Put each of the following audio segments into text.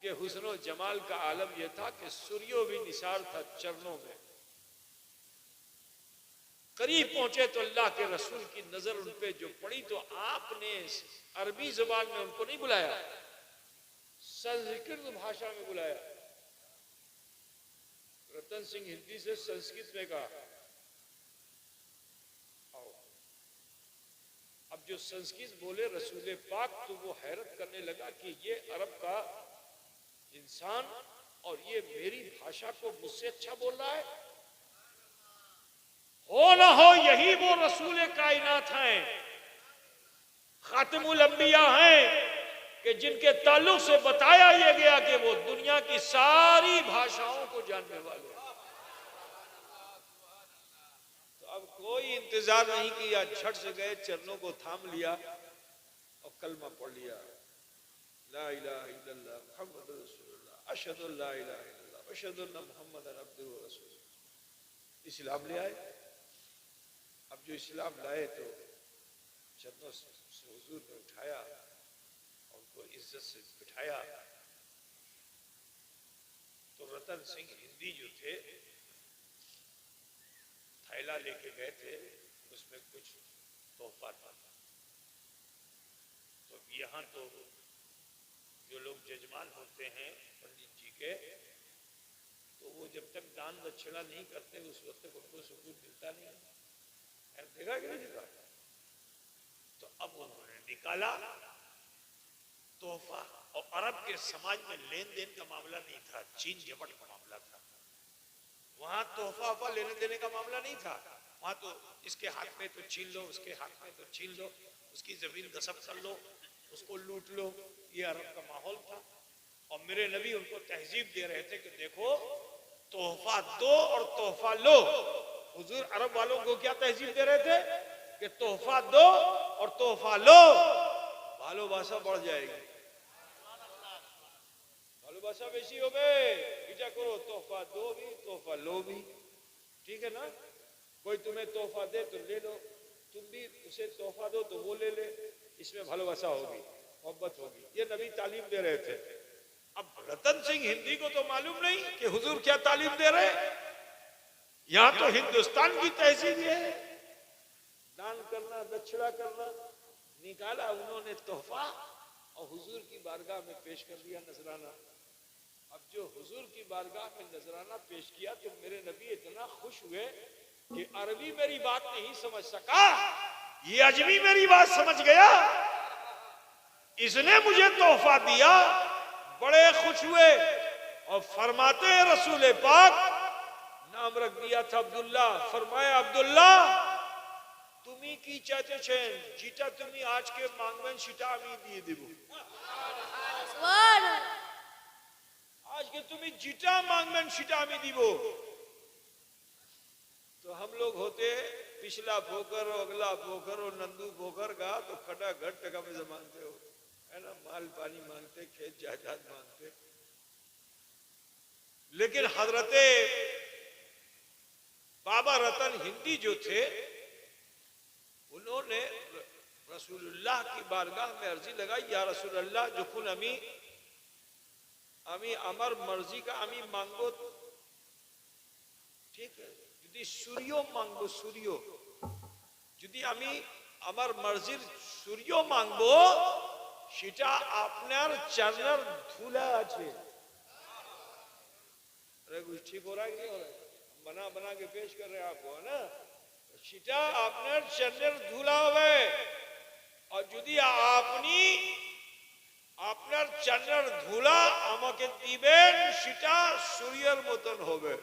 उनके हुस्न और जमाल का आलम यह था कि सूर्यो भी निसार था चरणों में। करीब पहुंचे तो अल्लाह के रसूल की नजर उन पे जो पड़ी तो आपने अरबी जुबान में उनको नहीं बुलाया, संस्कृत भाषा में बुलाया। रतन सिंह हिंदी से संस्कृत में कहा, आओ। अब जो संस्कृत बोले रसूल पाक तो वो हैरत करने लगा कि ये अरब का इंसान और ये मेरी भाषा को मुझसे अच्छा बोल रहा है। हो ना हो यही वो रसूल कायनात हैं, खातिमुल अंबिया हैं कि जिनके ताल्लुक से बताया यह गया कि वो दुनिया की सारी भाषाओं को जानने वाले हैं। तो अब कोई इंतजार नहीं किया, झट से गए, चरणों को थाम लिया और कलमा पढ़ लिया, ला इलाहा इल्लल्लाह मुहम्मदुर रसूलुल्लाह, अशहदु अल्ला इलाहा इल्लल्लाह व अशहदु अन्ना मुहम्मदन अब्दुहु व रसूलुहु। इस्लाम ले आए। अब जो इस्लाम लाए तो चरणों से हुजूर ने उठाया और उनको इज्जत से बिठाया। तो रतन सिंह हिंदी जो थे थैला लेके गए थे, उसमें कुछ तोहफा था। तो यहाँ तो जो लोग जजमान होते हैं पंडित जी के, तो वो जब तक दान दक्षिणा नहीं करते उस वक्त तक उनको सुकून मिलता नहीं। देखा कि नहीं देखा? तो अब उन्होंने निकाला तोहफा। और अरब के समाज में लेन देन का मामला नहीं था, चीन झपट का मामला था। वहां तोहफा लेने देने का मामला नहीं था। वहां तो इसके हाथ में तो छीन लो, उसके हाथ में तो छीन लो, उसकी जमीन गसब कर लो, उसको लूट लो। ये अरब का माहौल था। और मेरे नबी उनको तहजीब दे रहे थे कि देखो तोहफा दो और तोहफा लो। हुजूर अरब वालों को क्या तहजीब दे रहे थे कि तोहफा दो और तोहफा लो, भालोबासा बढ़ जाएगी। भालोबासा बेसी हो गए, विचार करो, तोहफा दो भी तोहफा लो भी, ठीक है ना। कोई तुम्हें तोहफा दे तो ले लो, तुम भी उसे तोहफा दो तो वो ले ले, इसमें भालोबासा होगी, मोहब्बत होगी। ये नबी तालीम दे रहे थे। अब रतन सिंह हिंदी को तो मालूम नहीं कि हुजूर क्या तालीम दे रहे। यहां तो हिंदुस्तान की तहजीब ये है, दान करना, दक्षिणा करना। निकाला उन्होंने तोहफा और हुजूर की बारगाह में पेश कर दिया नजराना। अब जो हुजूर की बारगाह में नजराना पेश किया तो मेरे नबी इतना खुश हुए कि अरबी मेरी बात नहीं समझ सका, ये अजमी मेरी बात समझ गया, इसने मुझे तोहफा दिया। बड़े खुश हुए और फरमाते हैं रसूल पाक, नाम रख दिया था अब्दुल्ला। फरमाया अब्दुल्ला তুমি কি চাইতেছেন, যেটা তুমি আজকে মাংবেন সেটা আমি দিয়ে দেব। আজকে তুমি যেটা মাংবেন সেটা আমি দিব। तो हम लोग होते पिछला पोखर और अगला पोखर और नंदू पोखर का तो खटाखट टका में मांगते हो, है ना, माल पानी मांगते, खेत जायदाद मांगते। लेकिन हजरते बाबा रतन हिंदी जो थे उन्होंने रसूलुल्लाह की बारगाह में अर्जी लगाई, या रसूलुल्लाह যখন আমি আমার मर्जी का আমি मांगो, ठीक है, যদি সূর্য মাংবো, সূর্য যদি আমি আমার मर्जीर সূর্য মাংবো, সেটা আপনার চরণের ধুলা আছে। अरे कुछ ठीक हो रहा है कि नहीं हो रहा है? बना बना के पेश कर रहे हैं आपको, है ना। সেটা আপনার চরণের ধুলা হবে। আর যদি আপনি আপনার চরণের ধুলা আমাকে দিবেন সেটা সূর্যের মতন হবে,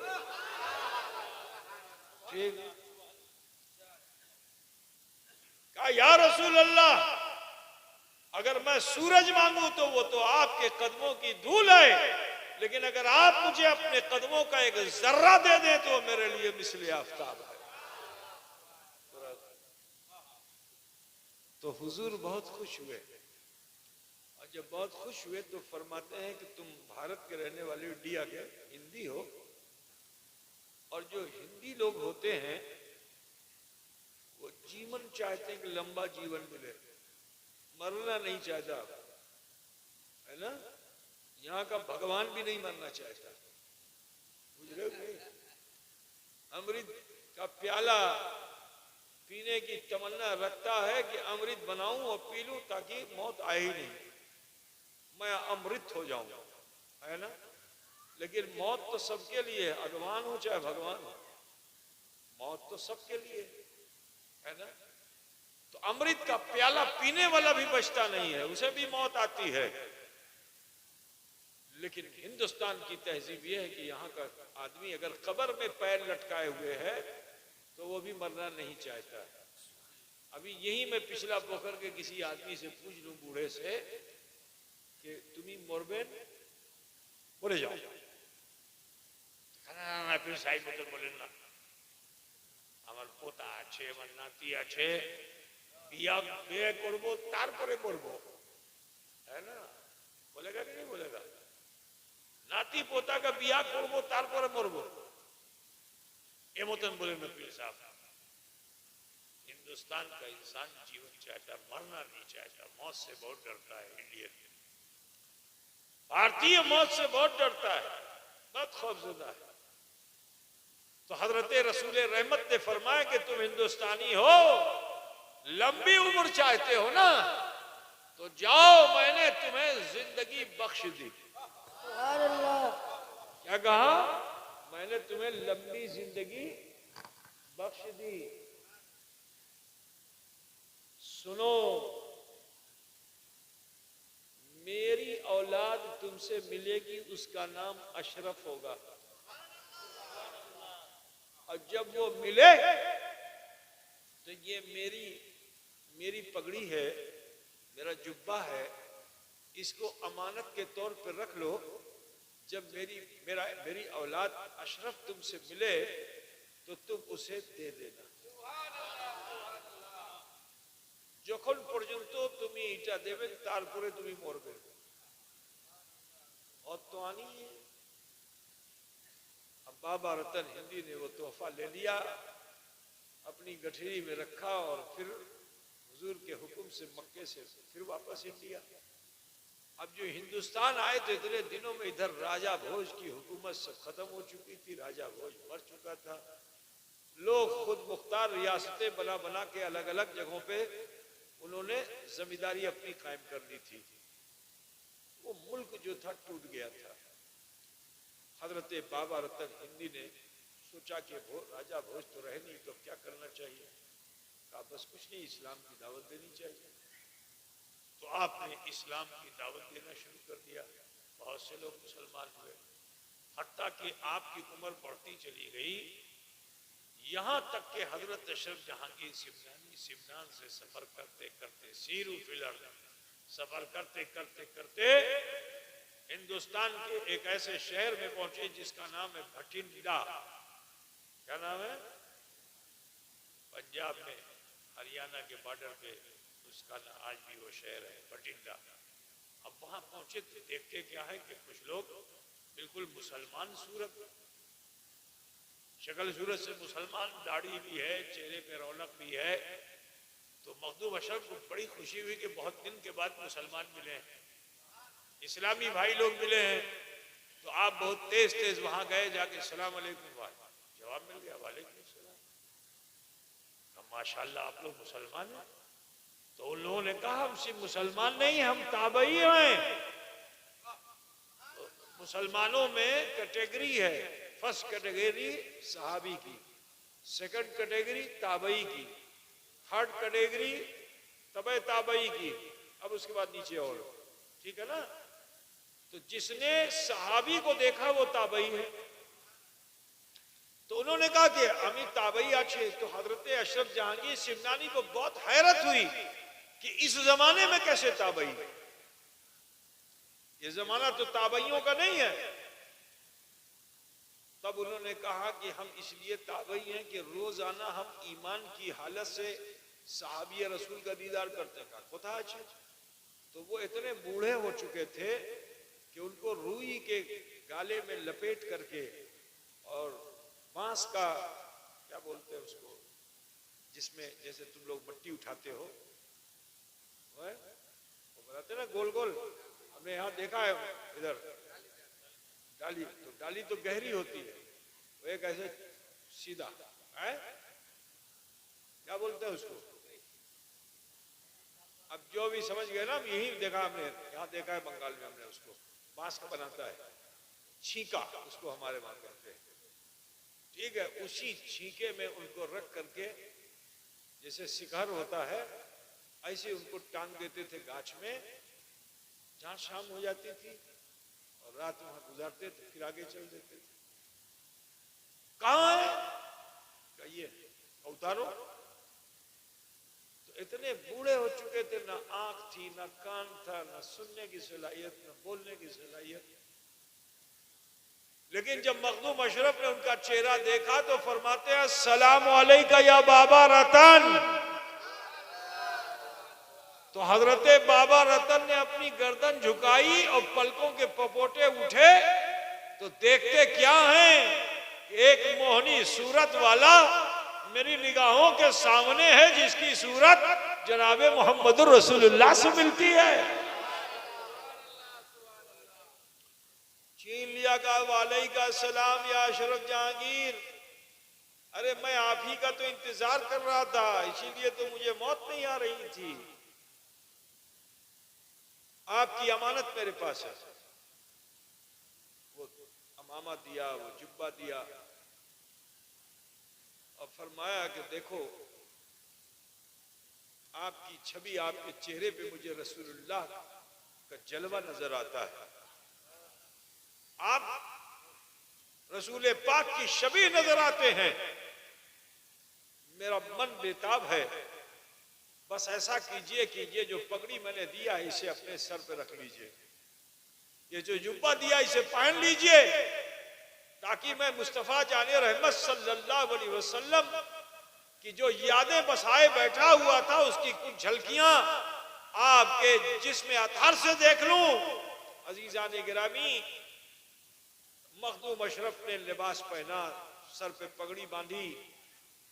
ठीक। कहा या रसूल अल्लाह, अगर मैं सूरज मांगू तो वो तो आपके कदमों की धूल है, लेकिन अगर आप मुझे अपने कदमों का एक जर्रा दे दें तो मेरे लिए मिसले आफताब है। तो हुजूर बहुत खुश हुए। और जब बहुत खुश हुए तो फरमाते हैं कि तुम भारत के रहने वाले इंडिया के हिंदी हो, और जो हिंदी लोग होते हैं वो जीवन चाहते हैं कि लंबा जीवन मिले, मरना नहीं चाहता, है ना। यहाँ का भगवान भी नहीं मरना चाहता, बुझ रहे हो नहीं? अमृत का प्याला पीने की तमन्ना रखता है कि अमृत बनाऊं और पी लूं ताकि मौत आए ही नहीं, मैं अमृत हो जाऊं, है ना? लेकिन मौत तो सबके लिए है, भगवान हो चाहे भगवान हो, मौत तो सबके लिए है ना? तो अमृत का प्याला पीने वाला भी बचता नहीं है, उसे भी मौत आती है। लेकिन हिंदुस्तान की तहजीब यह है कि यहाँ का आदमी अगर कब्र में पैर लटकाए हुए है तो वो भी मरना नहीं चाहता। अभी यही मैं पिछला पोखर के किसी आदमी से पूछ लूं, बूढ़े से, कि तुम्ही मरबेन, बोले जाओ, फिर साहिब तो बोले ना, আমার পোতা আছে, আমার নাতি আছে, বিয়া বিয়ে করবো তারপরে মরবো, है ना? बोलेगा कि नहीं बोलेगा? नाती पोता का बिया करबो तारपरे मरबो, ए मतन बोले न पीर साहब। हिंदुस्तान का इंसान जीवन चाहता, मरना नहीं चाहता, मौत से बहुत डरता है। इंडियन भारतीय मौत से बहुत डरता है, बहुत खौफजदा है। तो हजरत रसूल रहमत ने फरमाया कि तुम हिंदुस्तानी हो, लंबी उम्र चाहते हो ना, तो जाओ, मैंने तुम्हें जिंदगी बख्श दी। क्या कहा? मैंने तुम्हें लंबी जिंदगी बख्श दी। सुनो, मेरी औलाद तुमसे मिलेगी, उसका नाम अशरफ होगा, और जब वो मिले तो ये मेरी पगड़ी है, मेरा जुब्बा है, इसको अमानत के तौर पर रख लो। जब मेरी औलाद अशरफ तुमसे मिले तो तुम उसे दे देना। যখন পর্যন্ত তুমি এটা দেবে তারপরে তুমি মরবে। और तो आनी है। अब बाबा रतन हिंदी ने वो तोहफा ले लिया, अपनी गठरी में रखा और फिर हुजूर के हुक्म से मक्के से फिर वापस इंडिया। अब जो हिंदुस्तान आए थे इतने दिनों में इधर राजा भोज की हुकूमत सब खत्म हो चुकी थी, राजा भोज मर चुका था। लोग खुद मुख्तार रियासतें बना बना के अलग अलग जगहों पे उन्होंने जमींदारी अपनी कायम कर ली थी। वो मुल्क जो था टूट गया था। हजरत बाबा रतन हिंदी ने सोचा कि राजा भोज तो रहे नहीं, तो क्या करना चाहिए? कहा बस कुछ नहीं, इस्लाम की दावत देनी चाहिए। तो आपने इस्लाम की दावत देना शुरू कर दिया, बहुत से लोग मुसलमान हुए, हत्ता कि आपकी उम्र बढ़ती चली गई, यहाँ तक के हजरत अशरफ जहांगीर सिमनानी सिमनान से सफर करते करते, सीरू फिलर सफर करते करते करते हिंदुस्तान के एक ऐसे शहर में पहुंचे जिसका नाम है भटिंडा। क्या नाम है? पंजाब में हरियाणा के बॉर्डर पे उसका आज भी वो शहर है भटिंडा। अब वहां पहुंचे तो देखते क्या है कि कुछ लोग बिल्कुल मुसलमान सूरत, शक्ल सूरत से मुसलमान, दाढ़ी भी है, चेहरे पे रौनक भी है। तो मखदूम अशरफ को बड़ी खुशी हुई कि बहुत दिन के बाद मुसलमान मिले हैं, इस्लामी भाई लोग मिले हैं। तो आप बहुत तेज तेज वहां गए, जाके सलाम अलैकुम, जवाब मिल गया वालेकुम सलाम। माशाल्लाह आप लोग मुसलमान हैं? तो उन लोगों ने कहा हम सिर्फ मुसलमान नहीं, हम ताबई हैं। तो मुसलमानों में कैटेगरी है, फर्स्ट कैटेगरी सहाबी की, सेकंड कैटेगरी ताबई की, थर्ड कैटेगरी तबे ताबई की, अब उसके बाद नीचे और, ठीक है ना? तो जिसने सहाबी को देखा वो ताबई है। तो उन्होंने कहा कि अमीर ताबई अच्छे। तो हजरत अशरफ जहांगीर सिमनानी को बहुत हैरत हुई कि इस जमाने में कैसे ताबई, ये जमाना तो ताबइयों का नहीं है। तब उन्होंने कहा कि हम इसलिए ताबई हैं कि रोजाना हम ईमान की हालत से सहाबी रसूल का दीदार करते हैं। कहा अच्छे। तो वो इतने बूढ़े हो चुके थे कि उनको रुई के गाले में लपेट करके और बांस का, क्या बोलते हैं उसको, जिसमें जैसे तुम लोग मट्टी उठाते हो, वो बनाते ना गोल गोल, हम हमने यहाँ देखा है इधर डाली तो गहरी होती है, वो एक ऐसे सीधा है, क्या बोलते हैं उसको, अब जो भी समझ गए ना, यही देखा हमने, यहाँ देखा है बंगाल में हमने उसको, बांस का बनाता है, छीका उसको हमारे वहां कहते हैं। ठीक है, उसी छीके में उनको रख करके जैसे शिखर होता है ऐसे उनको टांग देते थे गाछ में, जहां शाम हो जाती थी और रात वहां गुजारते थे, फिर आगे चल देते थे। कहां है, कहिए उतारो। तो इतने बूढ़े हो चुके थे, ना आंख थी, ना कान था, ना सुनने की सलाहियत, ना बोलने की सलाहियत। लेकिन जब मखदूम अशरफ ने उनका चेहरा देखा तो फरमाते हैं अस्सलाम अलैका या बाबा रतन। तो हजरते बाबा रतन ने अपनी गर्दन झुकाई और पलकों के पपोटे उठे तो देखते क्या हैं, एक मोहनी सूरत वाला मेरी निगाहों के सामने है, जिसकी सूरत जनाबे मोहम्मदुर रसूलुल्लाह से मिलती है। छीन लिया का वालेकुम सलाम या अशरफ जहांगीर, अरे मैं आप ही का तो इंतजार कर रहा था, इसीलिए तो मुझे मौत नहीं आ रही थी। आपकी अमानत मेरे पास है। वो अमामा दिया, वो जुब्बा दिया और फरमाया कि देखो आपकी छवि, आपके चेहरे पे मुझे रसूलुल्लाह का जलवा नजर आता है, आप रसूल पाक की छवि नजर आते हैं। मेरा मन बेताब है, बस ऐसा कीजिए कि ये जो पगड़ी मैंने दिया है इसे अपने सर पे रख लीजिए, ये जो जुब्बा दिया इसे पहन लीजिए, ताकि मैं मुस्तफा जाने रहमत सल्लल्लाहु अलैहि वसल्लम की जो यादें बसाए बैठा हुआ था उसकी कुछ झलकियां आपके जिस्म अतहर से देख लूं। अजीजान गिरामी, मखदूम अशरफ ने लिबास पहना, सर पे पगड़ी बांधी।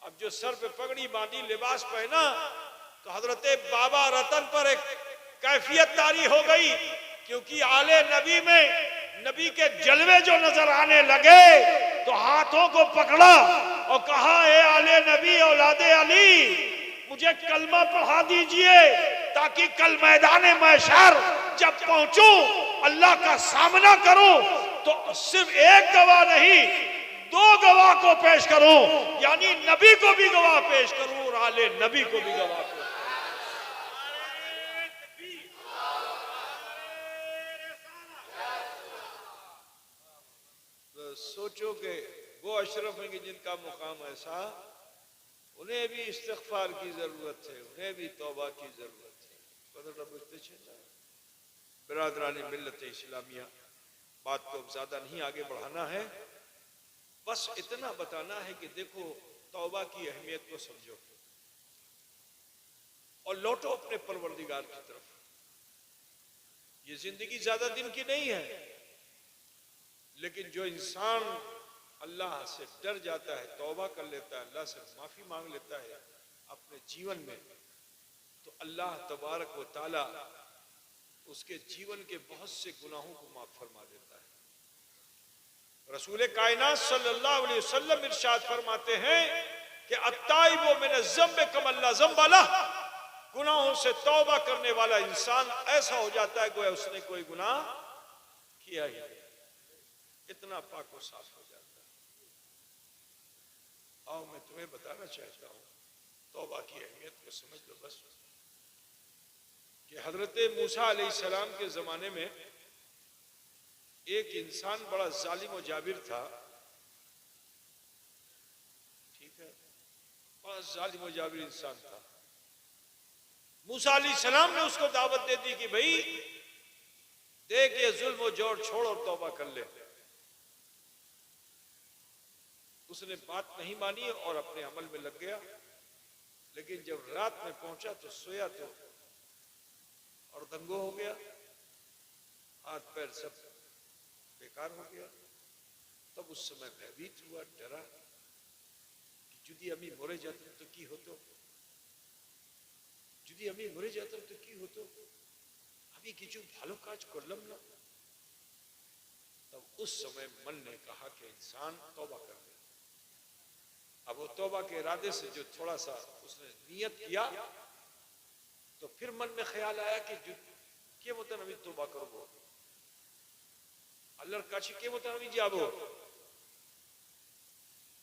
अब जो सर पे पगड़ी बांधी, लिबास पहना, तो हजरते बाबा रतन पर एक कैफियत तारी हो गई, क्योंकि आले नबी में नबी के जलवे जो नजर आने लगे तो हाथों को पकड़ा और कहा, ए आले नबी औलादे अली, मुझे कलमा पढ़ा दीजिए ताकि कल मैदान महशर जब पहुंचूं, अल्लाह का सामना करूं तो सिर्फ एक गवाह नहीं, दो गवाह को पेश करूं, यानी नबी को भी गवाह पेश करूं और आले नबी को भी गवाह पेश करूं। तो सोचो कि वो अशरफ हैं कि जिनका मुकाम ऐसा, उन्हें भी इस्तिग़फ़ार की जरूरत है, उन्हें भी तौबा की जरूरत है। बिरादरानी मिल्लत इस्लामिया, बात को ज्यादा नहीं आगे बढ़ाना है, बस इतना बताना है कि देखो तौबा की अहमियत को समझो और लौटो अपने परवरदिगार की तरफ। ये जिंदगी ज्यादा दिन की नहीं है, लेकिन जो इंसान अल्लाह से डर जाता है, तौबा कर लेता है, अल्लाह से माफी मांग लेता है अपने जीवन में, तो अल्लाह तबारक व तआला उसके जीवन के बहुत से गुनाहों को माफ फरमा देता है। रसूल कायनात सल्लल्लाहु अलैहि वसल्लम इरशाद फरमाते हैं कि अत्ताइबु मिन ज़म्बि कमन ला ज़म्ब लह, गुनाहों से तौबा करने वाला इंसान ऐसा हो जाता है गोया उसने कोई गुनाह किया ही नहीं, इतना पाक और साफ हो जाता है। आओ मैं तुम्हें बताना चाहता हूं, तौबा की अहमियत को समझ लो बस, कि हजरत मूसा अलैहिस्सलाम के जमाने में एक इंसान बड़ा जालिम और जाबिर था, ठीक है, बड़ा जालिम और जाबिर इंसान था। मूसा अलैहिस्सलाम ने उसको दावत दे दी कि भाई देख ये जुल्म और जोर छोड़ और तौबा कर ले। उसने बात नहीं मानी और अपने अमल में लग गया, लेकिन जब रात में पहुंचा तो सोया तो और दंगो हो गया, हाथ पैर सब बेकार हो गया। तब उस समय भयभीत हुआ, डरा कि जुदी अमी मरे जाते तो की होतो, जुदी अमी मरे जाते तो की होतो, আমি কিছু ভালো কাজ করলাম না। तब उस समय मन ने कहा कि इंसान तौबा कर ले। अब वो तौबा के इरादे से जो थोड़ा सा उसने नियत किया तो फिर मन में ख्याल आया कि जो के मत আমি तौबा করব, আল্লাহর কাছে কে মত আমি যাব,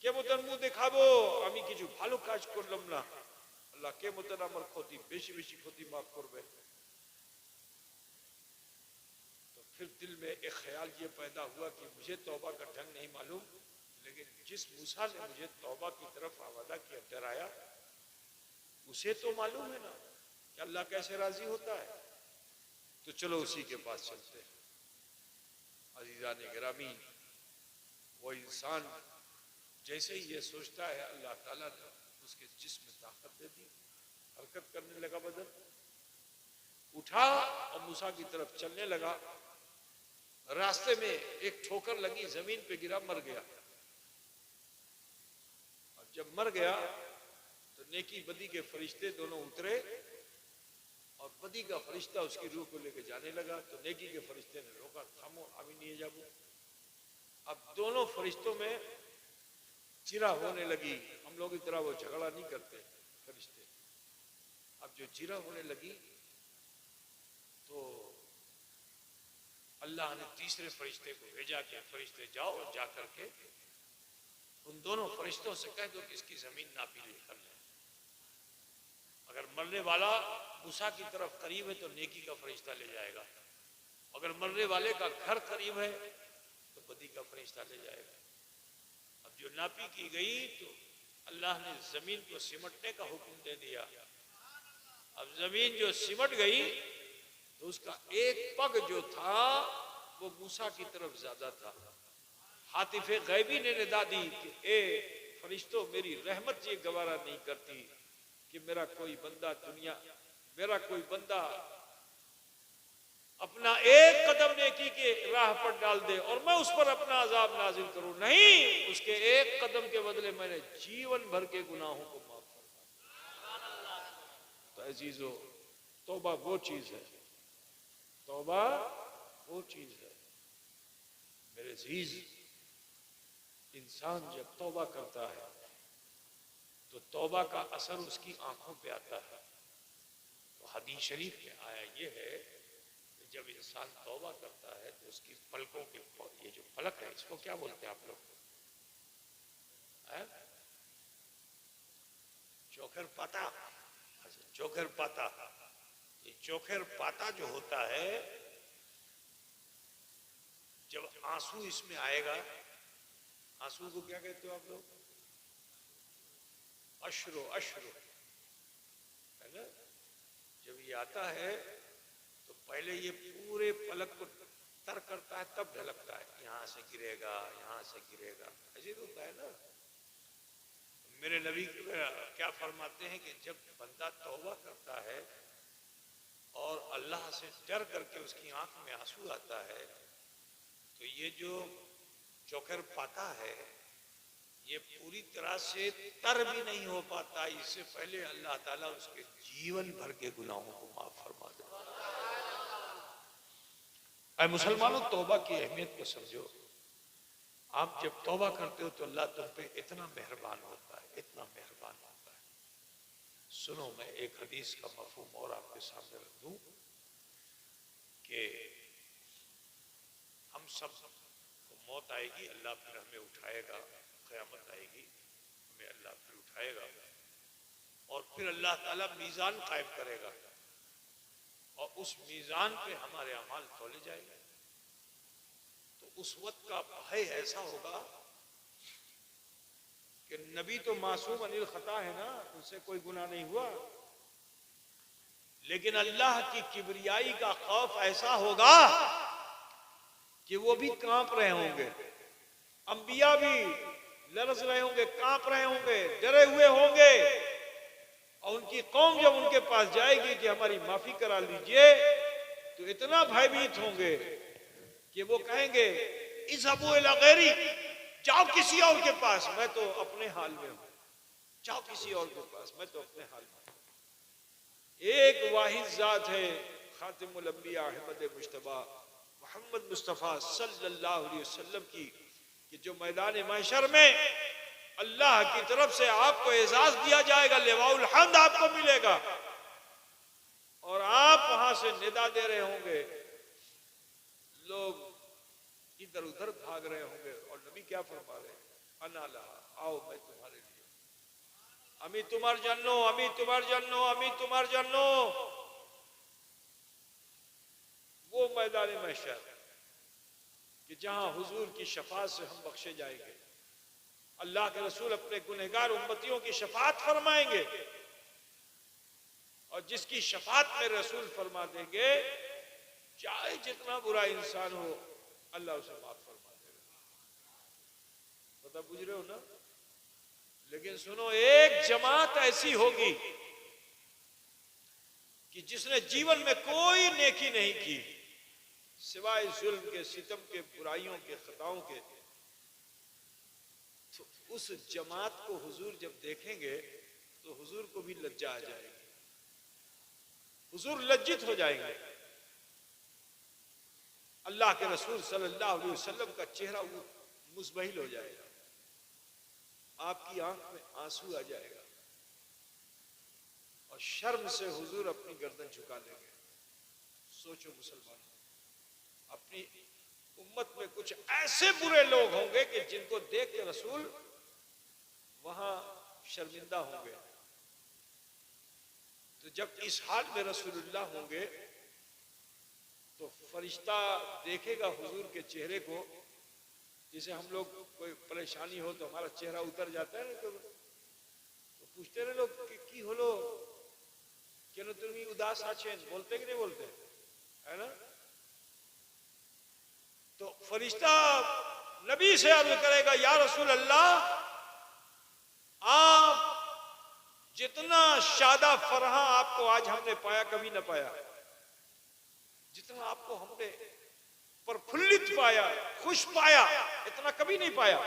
কে মত মুখ দেখাবো, আমি কিছু ভালো কাজ করলাম না, আল্লাহ কে মত আমার ক্ষতি বেশি বেশি ক্ষতি মাফ করবে। फिर दिल में एक ख्याल ये पैदा हुआ कि मुझे तौबा का ढंग नहीं मालूम, लेकिन जिस मूसा ने मुझे तौबा की तरफ आवादा किया, डराया, उसे तो मालूम है ना कि अल्लाह कैसे राजी होता है। तो चलो उसी के पास चलते हैं। अजीजान गिरामी, वो इंसान जैसे ही ये सोचता है, अल्लाह ताला ने उसके जिस्म में ताकत दे दी, हरकत करने लगा, बदन उठा और मूसा की तरफ चलने लगा। रास्ते में एक ठोकर लगी, जमीन पे गिरा, मर गया। और जब मर गया तो नेकी बदी के फरिश्ते दोनों उतरे और बदी का फरिश्ता उसकी रूह को लेकर जाने लगा। तो नेकी के फरिश्ते ने रोका, थामो, अभी नहीं जाबो। अब दोनों फरिश्तों में चिरा होने लगी। हम लोग की तरह वो झगड़ा नहीं करते फरिश्ते। अब जो चिरा होने लगी तो अल्लाह ने तीसरे फरिश्ते को भेजा कि फरिश्ते जाओ और जा करके उन दोनों फरिश्तों से कह दो कि इसकी जमीन नापी लेकर ले। अगर मरने वाला मूसा की तरफ करीब है तो नेकी का फरिश्ता ले जाएगा, अगर मरने वाले का घर करीब है तो बदी का फरिश्ता ले जाएगा। अब जो नापी की गई तो अल्लाह ने जमीन को सिमटने का हुक्म दे दिया। अब जमीन जो सिमट गई तो उसका एक पग जो था वो मूसा की तरफ ज्यादा था। हातिफे गैबी ने निदा दी कि ए फरिश्तों, मेरी रहमत ये गवारा नहीं करती कि मेरा कोई बंदा अपना एक कदम नेकी के राह पर डाल दे और मैं उस पर अपना अजाब नाजिल करूं। नहीं, उसके एक कदम के बदले मैंने जीवन भर के गुनाहों को माफ फरमा। तो अजीजों, तौबा वो चीज है, तौबा वो चीज है मेरे अजीज। इंसान जब तौबा करता है तो तौबा का असर उसकी आंखों पे आता है। तो हदीस शरीफ में आया ये है कि जब इंसान तौबा करता है तो उसकी पलकों के, ये जो पलक है इसको क्या बोलते हैं आप लोग? चोखर पाता। अच्छा, चोखर पाता। ये चोखर पाता जो होता है, जब आंसू इसमें आएगा, आंसू को क्या कहते हो आप लोग? अश्रु, अश्रु है ना। जब ये आता है तो पहले ये पूरे पलक को तर करता है, तब ढलकता है, यहां से गिरेगा, यहां से गिरेगा, ऐसे होता है ना। मेरे नबी क्या फरमाते हैं कि जब बंदा तौबा करता है और अल्लाह से डर करके उसकी आंख में आंसू आता है तो ये जो चोखर पाता है ये पूरी तरह से तर भी नहीं हो पाता, इससे पहले अल्लाह ताला उसके जीवन भर के गुनाहों को माफ फरमा दे। ऐ मुसलमानों, तौबा की अहमियत को समझो। आप जब तौबा करते हो तो अल्लाह तुम पे इतना मेहरबान होता है, इतना मेहरबान होता है। सुनो, मैं एक हदीस का मफहूम और आपके सामने रख दूं कि हम सब को मौत आएगी, अल्लाह फिर हमें उठाएगा, क़यामत आएगी, हमें अल्लाह फिर उठाएगा और फिर अल्लाह ताला मीज़ान कायम करेगा और उस मीज़ान पे हमारे अमाल तोले जाएंगे। तो उस वक्त का भय ऐसा होगा कि नबी तो मासूम अनिल खता है ना, उनसे कोई गुनाह नहीं हुआ, लेकिन अल्लाह की किबरियाई का खौफ ऐसा होगा कि वो भी कांप रहे होंगे, अंबिया भी लरज़ रहे होंगे, कांप रहे होंगे, डरे हुए होंगे। और उनकी कौम जब उनके पास जाएगी कि हमारी माफी करा लीजिए तो इतना भयभीत होंगे कि वो कहेंगे इज़हबू इला गैरी, जाओ किसी और के पास, मैं तो अपने हाल में हूं, जाओ किसी और के पास, मैं तो अपने हाल में हूं। एक वाहिद जात है खातिमुल अंबिया अहमद मुश्तबा मोहम्मद मुस्तफ़ा सल्लल्लाहु अलैहि वसल्लम की कि जो मैदान महशर में अल्लाह की तरफ से आपको एजाज दिया जाएगा, लिवाउल हम्द आपको मिलेगा और आप वहां से निदा दे रहे होंगे, लोग इधर उधर भाग रहे होंगे और नबी क्या फरमा रहे हैं, अना लहा, आओ मैं तुम्हारे लिए, अमी तुम्हार जन्नो, अमी तुम्हार जन्नो, अमी तुम्हार जन्नो। वो मैदान महशर कि जहां हुजूर की शफाअत से हम बख्शे जाएंगे, अल्लाह के रसूल अपने गुनहगार उम्मतियों की शफाअत फरमाएंगे और जिसकी शफाअत में रसूल फरमा देंगे, चाहे जितना बुरा इंसान हो अल्लाह उसे माफ फरमा देगा। पता बुझ रहे हो ना? लेकिन सुनो, एक जमात ऐसी होगी कि जिसने जीवन में कोई नेकी नहीं की सिवाय जुल्म के, सितम के, बुराइयों के, खताओं के, तो उस जमात को हुजूर जब देखेंगे तो हुजूर को भी लज्जा आ जाएगी, हुजूर लज्जित हो जाएंगे। अल्लाह के रसूल सल्लल्लाहु अलैहि वसल्लम का चेहरा मुज़बहिल हो जाएगा, आपकी आंख में आंसू आ जाएगा और शर्म से हुजूर अपनी गर्दन झुका लेंगे। सोचो मुसलमान, अपनी उम्मत में कुछ ऐसे बुरे लोग होंगे कि जिनको देख के रसूल वहां शर्मिंदा होंगे। तो जब इस हाल में रसूलुल्लाह होंगे तो फरिश्ता देखेगा हुजूर के चेहरे को, जिसे हम लोग कोई परेशानी हो तो हमारा चेहरा उतर जाता है ना, तो पूछते रहे लोग कि होलो क्यों तुम उदास आछेन, बोलते कि नहीं बोलते, है ना? तो फरिश्ता नबी से अर्ज करेगा, या रसूल अल्लाह, आप जितना शादा फरहा आपको आज हमने पाया कभी ना पाया, जितना आपको हमने प्रफुल्लित पाया, खुश पाया, इतना कभी नहीं पाया।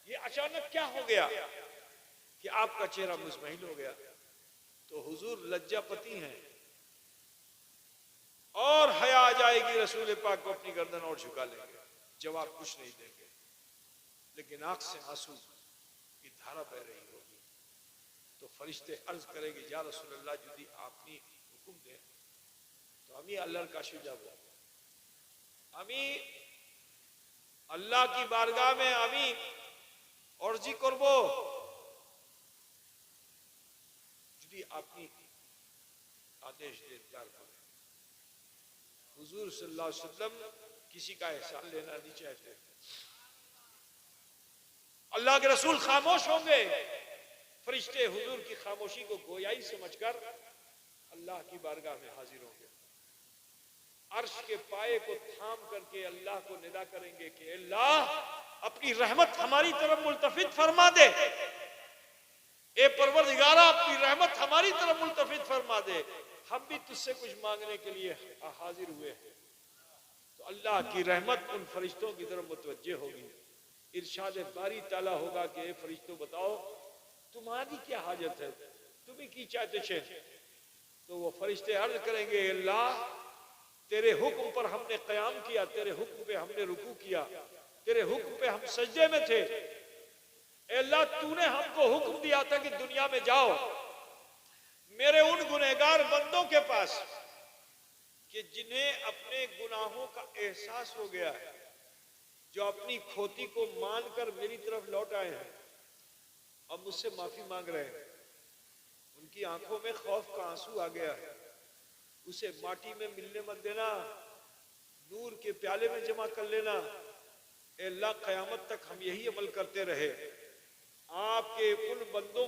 ये अचानक क्या हो गया कि आपका चेहरा मुज़महिल हो गया? तो हुजूर लज्जापति हैं और हया आ जाएगी, रसूल पाक को अपनी गर्दन और झुका लेंगे, जवाब कुछ नहीं देंगे, लेकिन आंख से आंसू की धारा बह रही होगी। तो फरिश्ते अर्ज करेंगे, या रसूल अल्लाह, यदि आपने हुक्म दे तो আমি আল্লাহর কাছে যাব, আমি আল্লাহ की बारगाह में আমি अर्जी করব, যদি আপনি आदेश दें त्यार करें। हुजूर सल्लल्लाहु अलैहि वसल्लम किसी का एहसान लेना नहीं चाहते। अल्लाह के रसूल खामोश होंगे, फरिश्ते हुजूर की खामोशी को गोयाई समझकर अल्लाह की बारगाह में हाजिर होंगे। अर्श के पाए को थाम करके अल्लाह को निदा करेंगे कि अल्लाह, अपनी रहमत हमारी तरफ मुल्तफित फरमा दे, ए परवरदिगारा, अपनी रहमत हमारी तरफ मुल्तफित फरमा दे, हम भी तुझसे कुछ मांगने के लिए हाजिर हुए हैं। तो अल्लाह की रहमत उन फरिश्तों की तरफ मुतवज्जे होगी। इरशाद बारी ताला होगा कि ए फरिश्तों, बताओ तुम्हारी क्या हाजत है, तुम्हें की चाहते छे? तो वो फरिश्ते अर्ज करेंगे, अल्लाह, तेरे हुक्म पर हमने कयाम किया, तेरे हुक्म पे हमने रुकू किया, तेरे हुक्म पे हम सजदे में थे। अल्लाह, तूने हमको हुक्म दिया था कि दुनिया में जाओ मेरे उन गुनहगार बंदों के पास कि जिन्हें अपने गुनाहों का एहसास हो गया है, जो अपनी खोती को मानकर मेरी तरफ लौट आए हैं, अब मुझसे माफी मांग रहे हैं। उनकी आंखों में खौफ का आंसू आ गया है, उसे माटी में मिलने मत देना, नूर के प्याले में जमा कर लेना। अल्लाह, क़यामत तक हम यही अमल करते रहे। आपके उन बंदों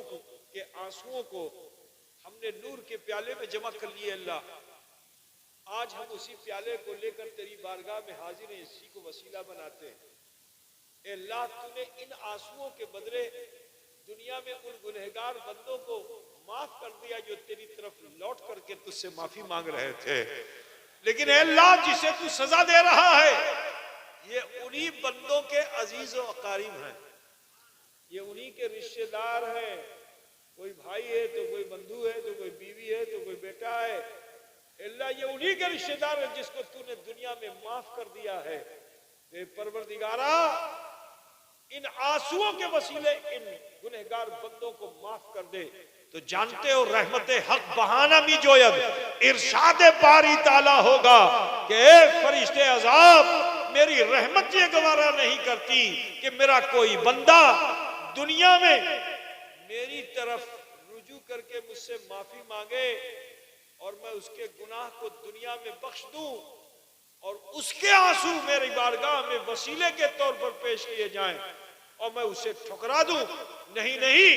के आंसुओं को हमने नूर के प्याले में जमा कर लिए। अल्लाह, आज हम उसी प्याले को लेकर तेरी बारगाह में हाजिर हैं, इसी को वसीला बनाते हैं। अल्लाह, तूने इन आंसुओं के बदले दुनिया में उन गुनहगार बंदों को माफ कर दिया जो तेरी तरफ लौट करके तुझसे माफी मांग रहे थे। लेकिन अल्लाह, जिसे तू सजा दे रहा है, ये उन्हीं बंदों के अजीज और अकारीब हैं, ये उन्हीं के रिश्तेदार हैं। कोई भाई है तो कोई बंधु है, तो कोई बीवी है, तो कोई बेटा है। अल्लाह ये उन्हीं के रिश्तेदार है जिसको तूने दुनिया में माफ कर दिया है। परवरदिगारा, इन आंसुओं के वसीले इन गुनहगार बंदों को माफ कर दे। तो जानते हो रहमत हक बहाना भी जोयद इरशाद बारी ताला होगा कि फरिश्ते अजाब, मेरी रहमत ये गवारा नहीं करती कि मेरा कोई बंदा दुनिया में मेरी तरफ रुजू करके मुझसे माफी मांगे और मैं उसके गुनाह को दुनिया में बख्श दूं और उसके आंसू मेरी बारगाह में वसीले के तौर पर पेश किए जाएं और मैं उसे ठुकरा दूं। नहीं नहीं,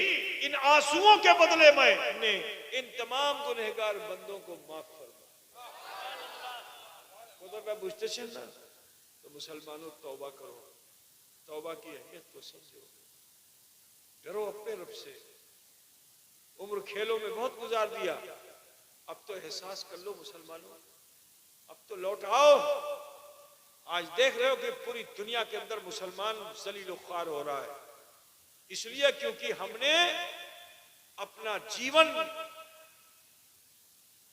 इन आंसुओं के बदले मैंने इन तमाम गुनहगार बंदों को माफ फरमा। खुदा बुझते ना, तो मुसलमानों तौबा करो, तौबा की अहमियत को समझो, डरो अपने रब से। उम्र खेलों में बहुत गुजार दिया, अब तो एहसास कर लो मुसलमानों, अब तो लौट आओ। आज देख रहे हो कि पूरी दुनिया के अंदर मुसलमान जलील ख्वार हो रहा है, इसलिए क्योंकि हमने अपना जीवन,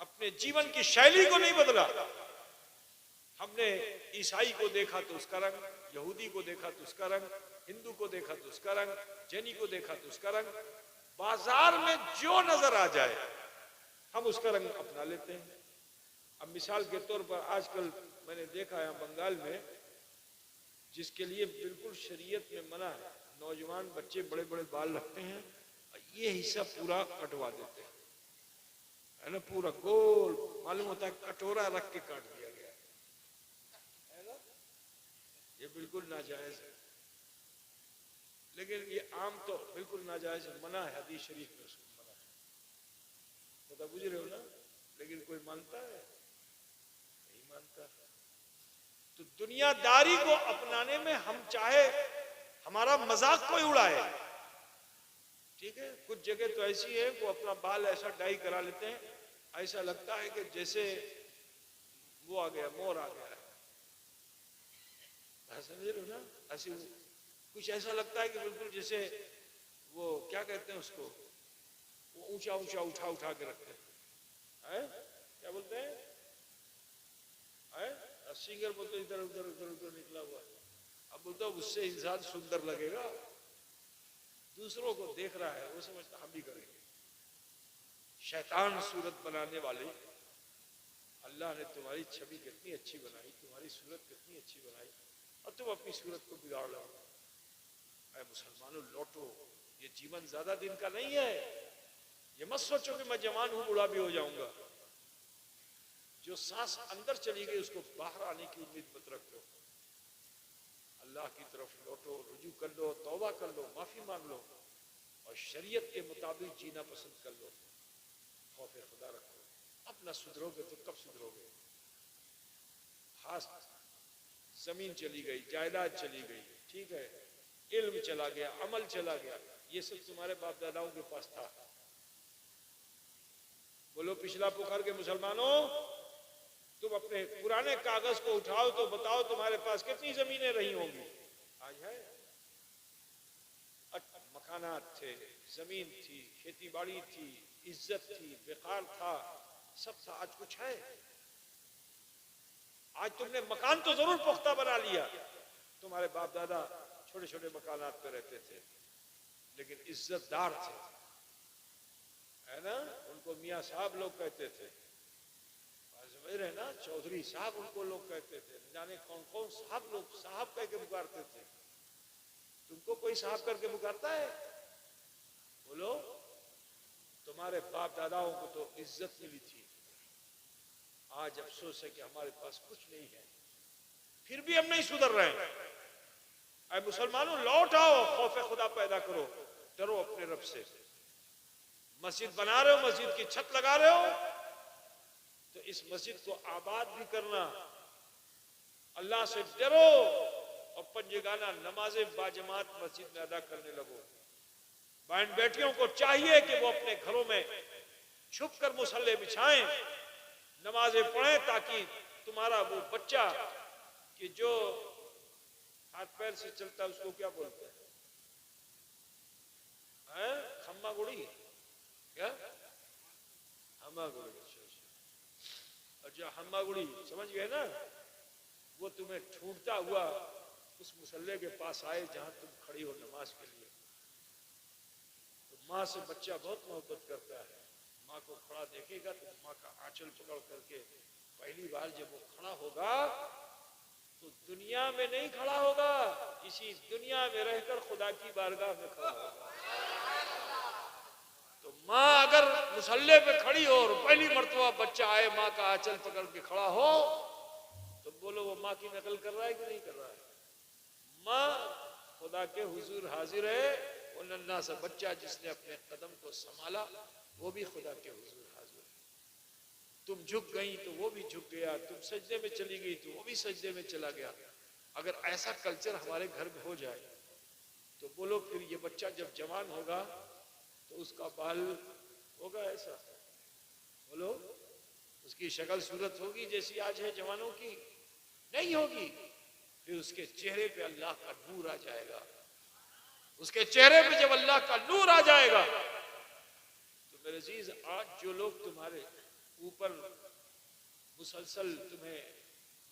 अपने जीवन की शैली को नहीं बदला। हमने ईसाई को देखा तो उसका रंग, यहूदी को देखा तो उसका रंग, हिंदू को देखा तो उसका रंग, जैनी को देखा तो उसका रंग। बाजार में जो नजर आ जाए हम उसका रंग अपना लेते हैं। अब मिसाल के तौर पर आजकल मैंने देखा है बंगाल में, जिसके लिए बिल्कुल शरीयत में मना है, नौजवान बच्चे बड़े बड़े बाल रखते हैं, ये हिस्सा पूरा कटवा देते हैं, है ना, पूरा गोल, मालूम होता है कटोरा रख के काट दिया गया है ना। ये बिल्कुल नाजायज है, लेकिन ये आम तो बिल्कुल नाजायज है, मना है, हदीस शरीफ में उसको मना है, पता बुझ रहे हो ना। लेकिन कोई मानता है? नहीं मानता। तो दुनियादारी को अपनाने में हम चाहे हमारा मजाक कोई उड़ाए, ठीक है, कुछ जगह तो ऐसी है वो अपना बाल ऐसा डाई करा लेते हैं, ऐसा लगता है कि जैसे वो आ गया, मोर आ गया है, समझ रहे हो ना। ऐसी कुछ ऐसा लगता है कि बिल्कुल जैसे वो क्या कहते हैं उसको, वो ऊंचा ऊंचा उठा उठा के रखते हैं, क्या बोलते हैं, सिंगर बोलते इधर उधर उधर उधर निकला हुआ। अब बोलता उससे इंसान सुंदर लगेगा, दूसरों को देख रहा है, वो समझता हम भी करेंगे। शैतान सूरत बनाने वाले, अल्लाह ने तुम्हारी छवि कितनी अच्छी बनाई, तुम्हारी सूरत कितनी अच्छी बनाई, और तुम अपनी सूरत को बिगाड़ लो। ऐ मुसलमानों लौटो, ये जीवन ज्यादा दिन का नहीं है। ये मत सोचो कि मैं जवान हूं बूढ़ा भी हो जाऊंगा। जो सांस अंदर चली गई उसको बाहर आने की उम्मीद मत रखो। अल्लाह की तरफ लौटो, रुजू कर लो, तौबा कर लो, माफी मांग लो और शरीयत के मुताबिक जीना पसंद कर लो। खौफ खुदा रखो। अपना सुधरोगे तो कब सुधरोगे? खास जमीन चली गई, जायदाद चली गई, ठीक है, इल्म चला गया, अमल चला गया, ये सब तुम्हारे बाप दादाओं के पास था। बोलो पिछला पुकार के मुसलमानों, तुम अपने पुराने कागज को उठाओ तो बताओ तुम्हारे पास कितनी जमीनें रही होंगी। आज है, मकानात थे, जमीन थी, खेती बाड़ी थी, इज्जत थी, बेकार था, सब था। आज कुछ है? आज तुमने मकान तो जरूर पुख्ता बना लिया, तुम्हारे बाप दादा छोटे छोटे मकानात पे रहते थे, लेकिन इज्जतदार थे, है ना। उनको मियाँ साहब लोग कहते थे, समझ रहे ना, चौधरी साहब उनको लोग कहते थे, जाने कौन कौन साहब लोग साहब कह के पुकारते थे। तुमको कोई साहब करके पुकारता है? बोलो, तुम्हारे बाप दादाओं को तो इज्जत मिली थी। आज अफसोस है कि हमारे पास कुछ नहीं है, फिर भी हम नहीं सुधर रहे हैं। ऐ मुसलमानों लौट आओ, खौफ खुदा पैदा करो, डरो अपने रब से। मस्जिद बना रहे हो, मस्जिद की छत लगा रहे हो, तो इस मस्जिद को आबाद भी करना। अल्लाह से डरो और पंजगाना नमाजें बाजमात मस्जिद में अदा करने लगो। बहन बेटियों को चाहिए कि वो अपने घरों में छुप कर मुसल्ले बिछाएं, नमाजें पढ़ें, ताकि तुम्हारा वो बच्चा कि जो हाथ पैर से चलता है उसको क्या बोलते हैं? खम्मा गुड़ी, क्या खम्मा गुड़ी? और जो हम्मागुड़ी समझ गए ना, वो तुम्हें ढूंढता हुआ उस मुसल्ले के पास आए जहां तुम खड़ी हो नमाज के लिए। तो माँ से बच्चा बहुत मोहब्बत करता है। माँ को खड़ा देखेगा तो माँ का आंचल पकड़ करके पहली बार जब वो खड़ा होगा तो दुनिया में नहीं खड़ा होगा, इसी दुनिया में रहकर खुदा की बारगाह में खड़ा होगा। तो माँ अगर मुसल्ले पे खड़ी हो और पहली मर्तबा बच्चा आए माँ का आंचल पकड़ के खड़ा हो तो बोलो वो माँ की नकल कर रहा है कि नहीं कर रहा है? माँ खुदा के हुजूर हाजिर है। वो नन्हा सा बच्चा जिसने अपने कदम को संभाला वो भी खुदा के हुजूर हाजिर है। तुम झुक गई तो वो भी झुक गया, तुम सजदे में चली गई तो वो भी सजदे में चला गया। अगर ऐसा कल्चर हमारे घर में हो जाए तो बोलो फिर ये बच्चा जब जवान होगा तो उसका बाल होगा ऐसा? बोलो उसकी शक्ल सूरत होगी जैसी आज है जवानों की? नहीं होगी। फिर उसके चेहरे पे अल्लाह का नूर आ जाएगा। उसके चेहरे पे जब अल्लाह का नूर आ जाएगा तो मेरे अजीज, आज जो लोग तुम्हारे ऊपर मुसलसल तुम्हें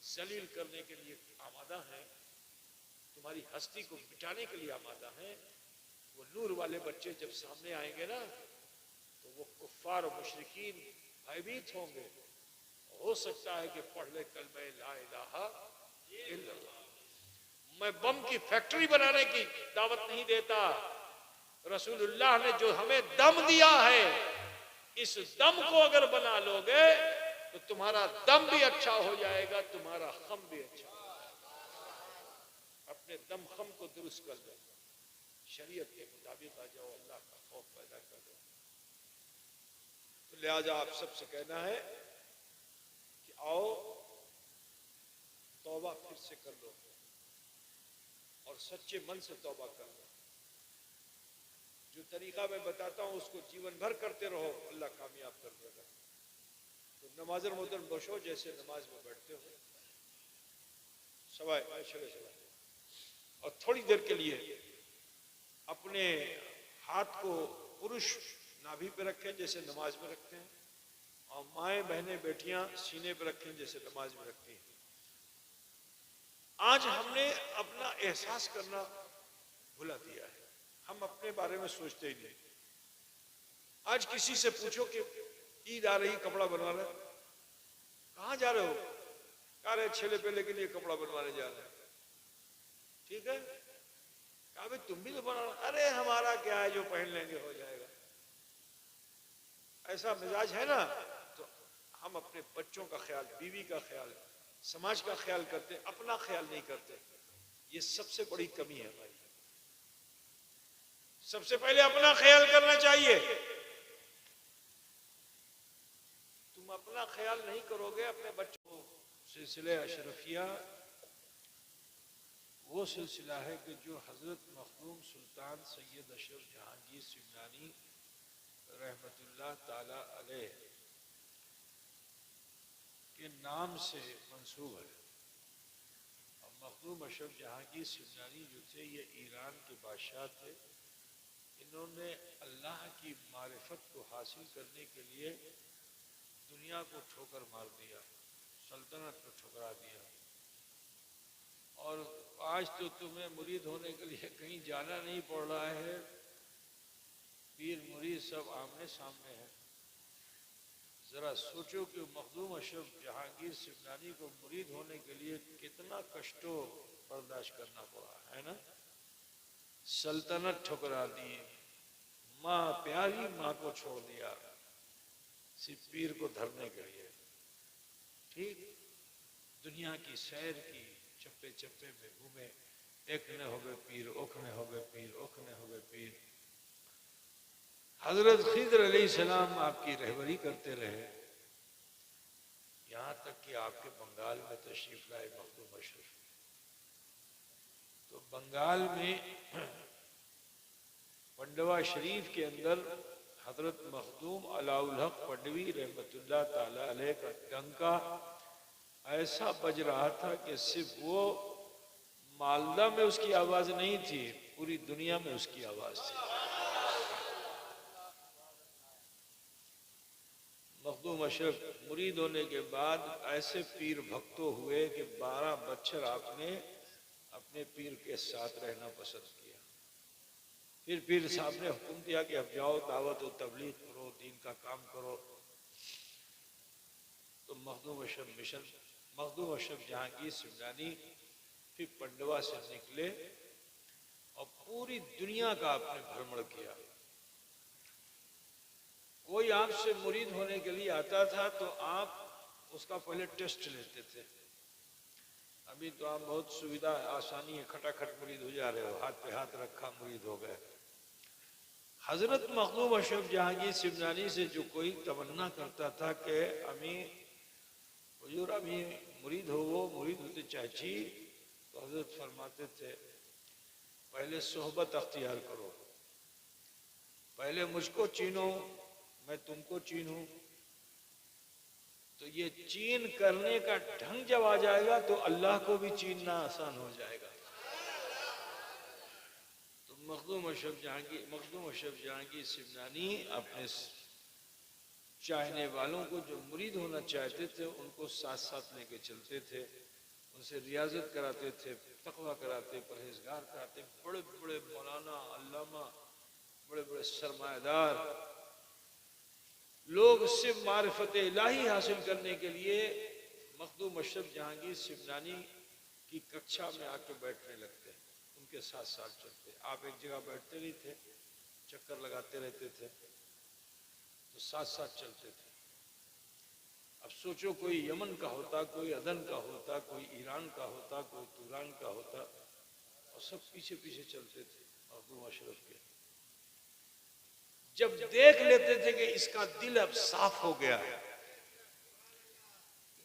जलील करने के लिए आमादा हैं, तुम्हारी हस्ती को मिटाने के लिए आमादा हैं, वो नूर वाले बच्चे जब सामने आएंगे ना तो वो कुफ्फार और मुशरिकीन भयभीत होंगे। हो सकता है कि पढ़ ले कलमे ला इलाहा इल्लल्लाह। मैं बम की फैक्ट्री बनाने की दावत नहीं देता। रसूलुल्लाह ने जो हमें दम दिया है, इस दम को अगर बना लोगे तो तुम्हारा दम भी अच्छा हो जाएगा, तुम्हारा खम भी अच्छा हो जाएगा। अपने दम खम को दुरुस्त कर लो, शरीयत के मुताबिक आ जाओ, अल्लाह का खौफ पैदा कर दो। तो लिहाजा आप सबसे कहना है कि आओ तौबा फिर से कर लो और सच्चे मन से तौबा कर लो। जो तरीका मैं बताता हूं उसको जीवन भर करते रहो, अल्लाह कामयाब कर देगा। तो नमाज़र मोहतरम बशो जैसे नमाज में बैठते हो सवाए और थोड़ी देर के लिए अपने हाथ को पुरुष नाभि पे रखें जैसे नमाज में रखते हैं, और माएं बहनें बेटियां सीने पे रखें जैसे नमाज में रखती हैं। आज हमने अपना एहसास करना भुला दिया है, हम अपने बारे में सोचते ही नहीं। आज किसी से पूछो कि ईद आ रही, कपड़ा बनवा रहे, कहाँ जा रहे हो? कह रहे छेले पेले के लिए कपड़ा बनवाने जा रहे हैं। ठीक है, कहा भाई तुम भी तो बना। अरे हमारा क्या है, जो पहन लेंगे हो जाएगा। ऐसा मिजाज है ना। तो हम अपने बच्चों का ख्याल, बीवी का ख्याल, समाज का ख्याल करते, अपना ख्याल नहीं करते। ये सबसे बड़ी कमी है हमारी। सबसे पहले अपना ख्याल करना चाहिए। तुम अपना ख्याल नहीं करोगे, अपने बच्चों को। सिलसिले अशरफिया वो सिलसिला है कि जो हजरत मखदूम सुल्तान सैयद अशरफ जहांगीर सिमनानी रहमतुल्लाह ताला अलैह के नाम से मंसूब है। और मखदूम अशरफ जहांगीर सिमनानी जो थे ये ईरान के बादशाह थे। इन्होंने अल्लाह की मारिफत को हासिल करने के लिए दुनिया को ठोकर मार दिया, सल्तनत को ठुकरा दिया। और आज तो तुम्हें मुरीद होने के लिए कहीं जाना नहीं पड़ रहा है, पीर मुरीद सब आमने सामने हैं। जरा सोचो कि मखदूम अशरफ जहांगीर सिमनानी को मुरीद होने के लिए कितना कष्टों बर्दाश्त करना पड़ा है ना। सल्तनत ठुकरा दी, माँ प्यारी माँ को छोड़ दिया सिर्फ पीर को धरने के लिए। ठीक, दुनिया की सैर की, चप्पे चप्पे में घूमे, एक ने हो गए पीर, ओखने हो गए पीर, ओखने हो गए पीर। हजरत खिदर अलैहिस्सलाम आपकी रहबरी करते रहे, यहां तक कि आपके बंगाल में तशरीफ लाए मखदूम अशरफ। तो बंगाल में पंडवा शरीफ के अंदर हजरत मखदूम अलाउल हक पडवी रहमतुल्लाह ताला अलैह का डंका ऐसा बज रहा था कि सिर्फ वो मालदा में उसकी आवाज नहीं थी, पूरी दुनिया में उसकी आवाज थी। मखदूम मखदूम अशरफ मुरीद होने के बाद ऐसे पीर भक्तों हुए कि 12 बच्चर आपने अपने पीर के साथ रहना पसंद किया। फिर पीर साहब ने हुक्म दिया कि अब जाओ दावत और तबलीग करो, दीन का काम करो। तो मखदूम अशरफ मिशन, मखदूम अशरफ जहांगीर सिमनानी फिर पंडवा से निकले और पूरी दुनिया का आपने भ्रमण किया। कोई आपसे मुरीद होने के लिए आता था तो आप उसका पहले टेस्ट लेते थे। अभी तो आप बहुत सुविधा आसानी है, खटाखट मुरीद हो जा रहे हो, हाथ पे हाथ रखा मुरीद हो गए। हजरत मखदूम अशरफ जहांगीर सिमनानी से जो कोई तमन्ना करता था कि अमी हुजूर अभी मुरीद हो, वो मुरीद होते चाची, तो हजरत फरमाते थे पहले सोहबत अख्तियार करो, पहले मुझको चीनो, मैं तुमको चीनूं। तो ये चीन करने का ढंग जब आ जाएगा तो अल्लाह को भी चीनना आसान हो जाएगा। तो मखदूम अशरफ जहांगीर सिमनानी अपने चाहने वालों को जो मुरीद होना चाहते थे उनको साथ साथ लेके चलते थे, उनसे रियाजत कराते थे, तकवा कराते, परहेजगार कराते। बड़े बड़े मौलाना, अल्लामा, बड़े बड़े सरमायादार लोग सिर्फ मारिफत इलाही हासिल करने के लिए मखदूम अशरफ जहांगीर सिमनानी की कक्षा में आके बैठने लगते, उनके साथ साथ चलते। आप एक जगह बैठते नहीं थे, चक्कर लगाते रहते थे, तो साथ साथ चलते थे। अब सोचो कोई यमन का होता, कोई अदन का होता, कोई ईरान का होता, कोई तुरान का होता, और सब पीछे पीछे चलते थे मखदूम अशरफ के। जब देख लेते थे कि इसका दिल अब साफ हो गया है,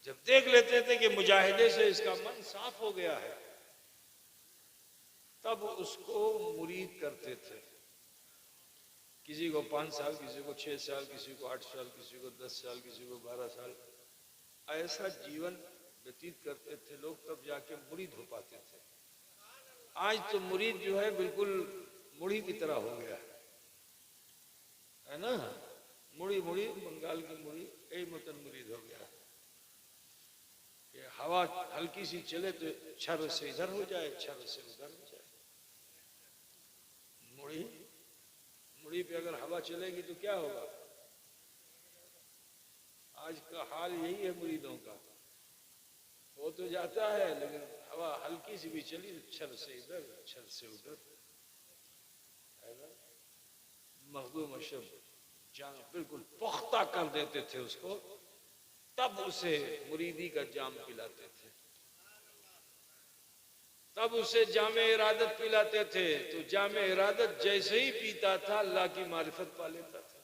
जब देख लेते थे कि मुजाहिदे से इसका मन साफ हो गया है, तब उसको मुरीद करते थे। किसी को 5 साल, किसी को 6 साल, किसी को 8 साल, किसी को 10 साल, किसी को 12 साल, ऐसा जीवन व्यतीत करते थे लोग, तब जाके मुरीद हो पाते थे। आज तो मुरीद जो है बिल्कुल मुड़ी की तरह हो गया है ना, मुड़ी मुड़ी, बंगाल की मुड़ी, यही मतन मुरीद हो गया। ये हवा हल्की सी चले तो छर से इधर हो जाए, छर से उधर हो जाए। मुड़ी मुड़ी पे अगर हवा चलेगी तो क्या होगा? आज का हाल यही है मुरीदों का, हो तो जाता है लेकिन हवा हल्की सी भी चली तो छर से इधर, छर से उधर, है ना। मखदूम अशरफ जाम बिल्कुल पुख्ता कर देते थे उसको, तब उसे मुरीदी का जाम पिलाते थे, तब उसे जामे इरादत पिलाते थे। तो जामे इरादत जैसे ही पीता था अल्लाह की मारिफत पा लेता था।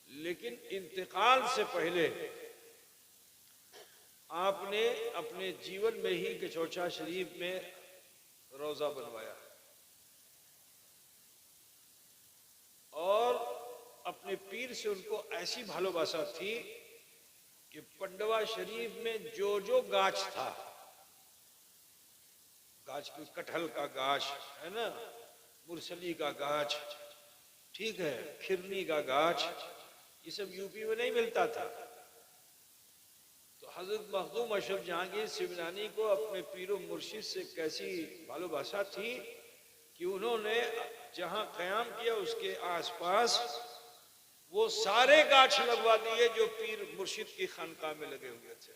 लेकिन इंतकाल से पहले आपने अपने जीवन में ही कचौचा शरीफ में रोजा बनवाया और अपने पीर से उनको ऐसी भालोबासा थी कि पंडवा शरीफ में जो जो गाछ था, गाछ की कटहल का गाछ है ना, मुरसली का गाछ, ठीक है, खिरनी का गाछ, ये सब यूपी में नहीं मिलता था। तो हजरत मखदूम अशरफ जहांगीर सिमनानी को अपने पीरो मुर्शिद से कैसी भालोबासा थी कि उन्होंने जहां कयाम किया उसके आसपास वो सारे गाछ लगवा दिए जो पीर मुर्शिद की खानकाह में लगे हुए थे।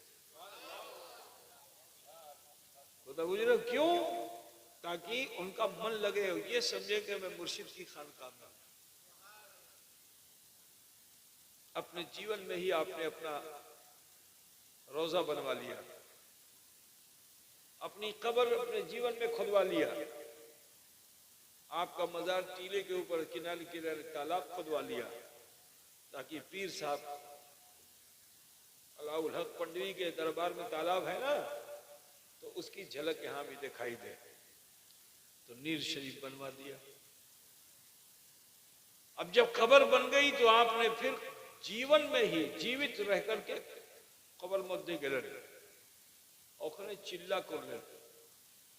खुदा गुजरे क्यों? ताकि उनका मन लगे, ये समझे कि मैं मुर्शिद की खानकाह में। अपने जीवन में ही आपने अपना रोजा बनवा लिया, अपनी कब्र अपने जीवन में खुदवा लिया, आपका मजार टीले के ऊपर किनारे किनारे तालाब खुदवा लिया, ताकि पीर साहब अलाउल हक पंडवी के दरबार में तालाब है ना, तो उसकी झलक यहां भी दिखाई दे। तो नीर शरीफ बनवा दिया। अब जब कब्र बन गई तो आपने फिर जीवन में ही जीवित रह करके कब्र मध्य गेलेन ओखने चिल्ला करलेन।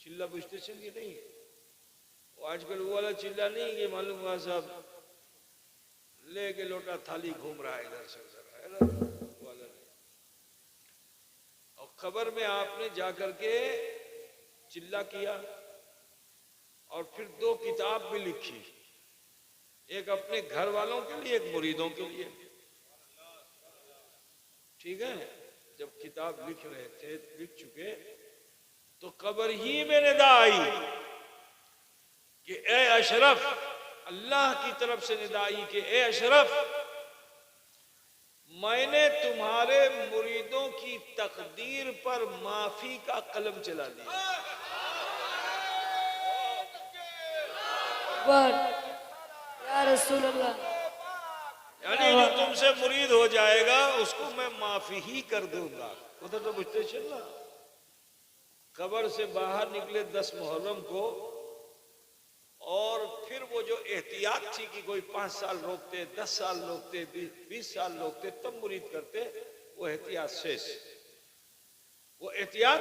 चिल्ला बुझतेছেন कि नहीं? आजकल वो वाला चिल्ला नहीं, ये मालूम हुआ साहब लेके लोटा थाली घूम रहा है इधर से उधर, है ना, वाला नहीं। और खबर में आपने जाकर के चिल्ला किया और फिर 2 किताब भी लिखी, एक अपने घर वालों के लिए, एक मुरीदों के लिए। ठीक है, जब किताब लिख रहे थे, लिख चुके, तो कब्र ही में निदा आई कि ए अशरफ, अल्लाह की तरफ से निदा आई कि ए अशरफ, मैंने तुम्हारे मुरीदों की तकदीर पर माफी का कलम चला दिया। या रसूल अल्लाह, यानी जो तुमसे मुरीद हो जाएगा उसको मैं माफी ही कर दूंगा। उधर तो बुझते चलना। कब्र से बाहर निकले 10 मुहर्रम को, और फिर वो जो एहतियात थी कि कोई 5 साल रोकते, 10 साल रोकते, 20 साल रोकते, तब मुरीद करते, वो एहतियात शेष, वो एहतियात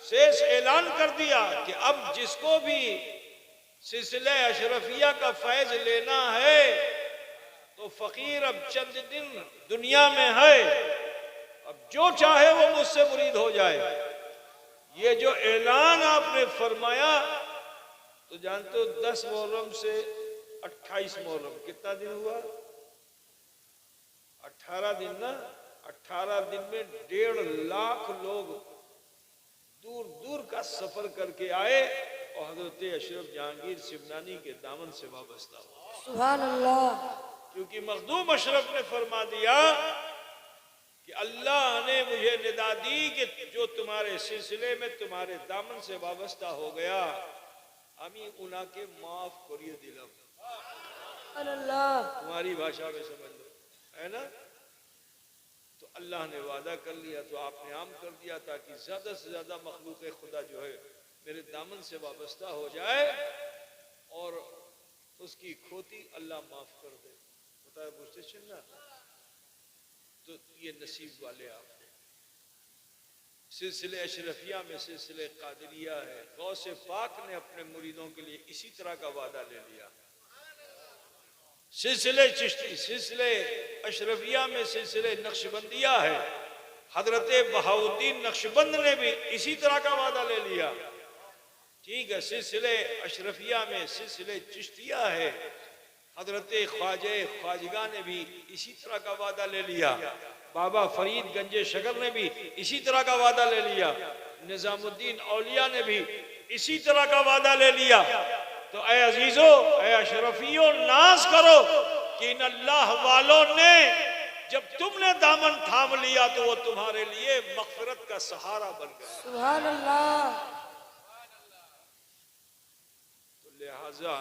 शेष ऐलान कर दिया कि अब जिसको भी सिलसिले अशरफिया का फैज लेना है तो फकीर अब चंद दिन दुनिया में है, अब जो चाहे वो मुझसे मुरीद हो जाए। ये जो ऐलान आपने फरमाया, तो जानते हो 10 मुहर्रम से 28 मुहर्रम कितना दिन हुआ? 18 दिन ना। 18 दिन में 1.5 लाख लोग दूर दूर का सफर करके आए और हजरत अशरफ जहांगीर सिमनानी के दामन से वाबस्ता हुआ। सुभान अल्लाह। क्योंकि मखदूम अशरफ ने फरमा दिया कि अल्लाह ने मुझे निदा दी कि जो तुम्हारे सिलसिले में तुम्हारे दामन से वाबस्ता हो गया, আমি उनके माफ करिए दिलम। तुम्हारी भाषा में समझ लो, है ना। तो अल्लाह ने वादा कर लिया, तो आपने आम कर दिया ताकि ज्यादा से ज्यादा मखलूक खुदा जो है मेरे दामन से वाबस्ता हो जाए और उसकी खोती अल्लाह माफ कर दे। बताया पूछते चलना। तो ये नसीब वाले आप सिलसिले अशरफिया में सिलसिले कादरिया है। गौसे पाक ने अपने मुरीदों के लिए इसी तरह का वादा ले लिया। सिलसिले चिश्ती, सिलसिले अशरफिया में सिलसिले नक्शबंदिया है। हजरत बहाउद्दीन नक्शबंद ने भी इसी तरह का वादा ले लिया। ठीक है, सिलसिले अशरफिया में सिलसिले चिश्तिया है। हजरत ख्वाजे ख्वाजगा ने भी इसी तरह का वादा ले लिया। बाबा फरीद गंजे शगर ने भी इसी तरह का वादा ले लिया। निजामुद्दीन औलिया ने भी इसी तरह का वादा ले लिया। तो ऐ अजीजो, ऐ अशरफियों, नाज करो कि इन अल्लाह वालों ने जब तुमने दामन थाम लिया तो वो तुम्हारे लिए मगफिरत का सहारा बन गया। सुभान अल्लाह। तो लिहाजा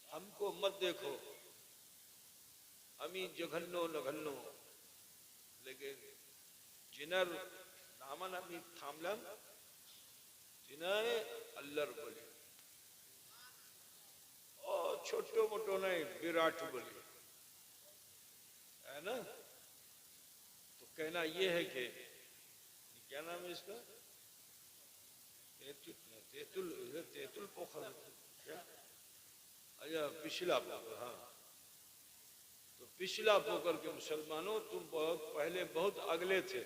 हमको मत देखो अमी जघन्नो नघन्नो, लेकिन जिनर नामन अमी थामलम जिन्हें अल्लर बोले और छोटो मोटो नहीं विराट बोले, है ना। तो कहना ये है कि क्या नाम है इसका, तेतुल पोखर, क्या, अच्छा पिछला पोखर। हाँ, तो पिछला पोखर के मुसलमानों, तुम बहुत पहले बहुत अगले थे।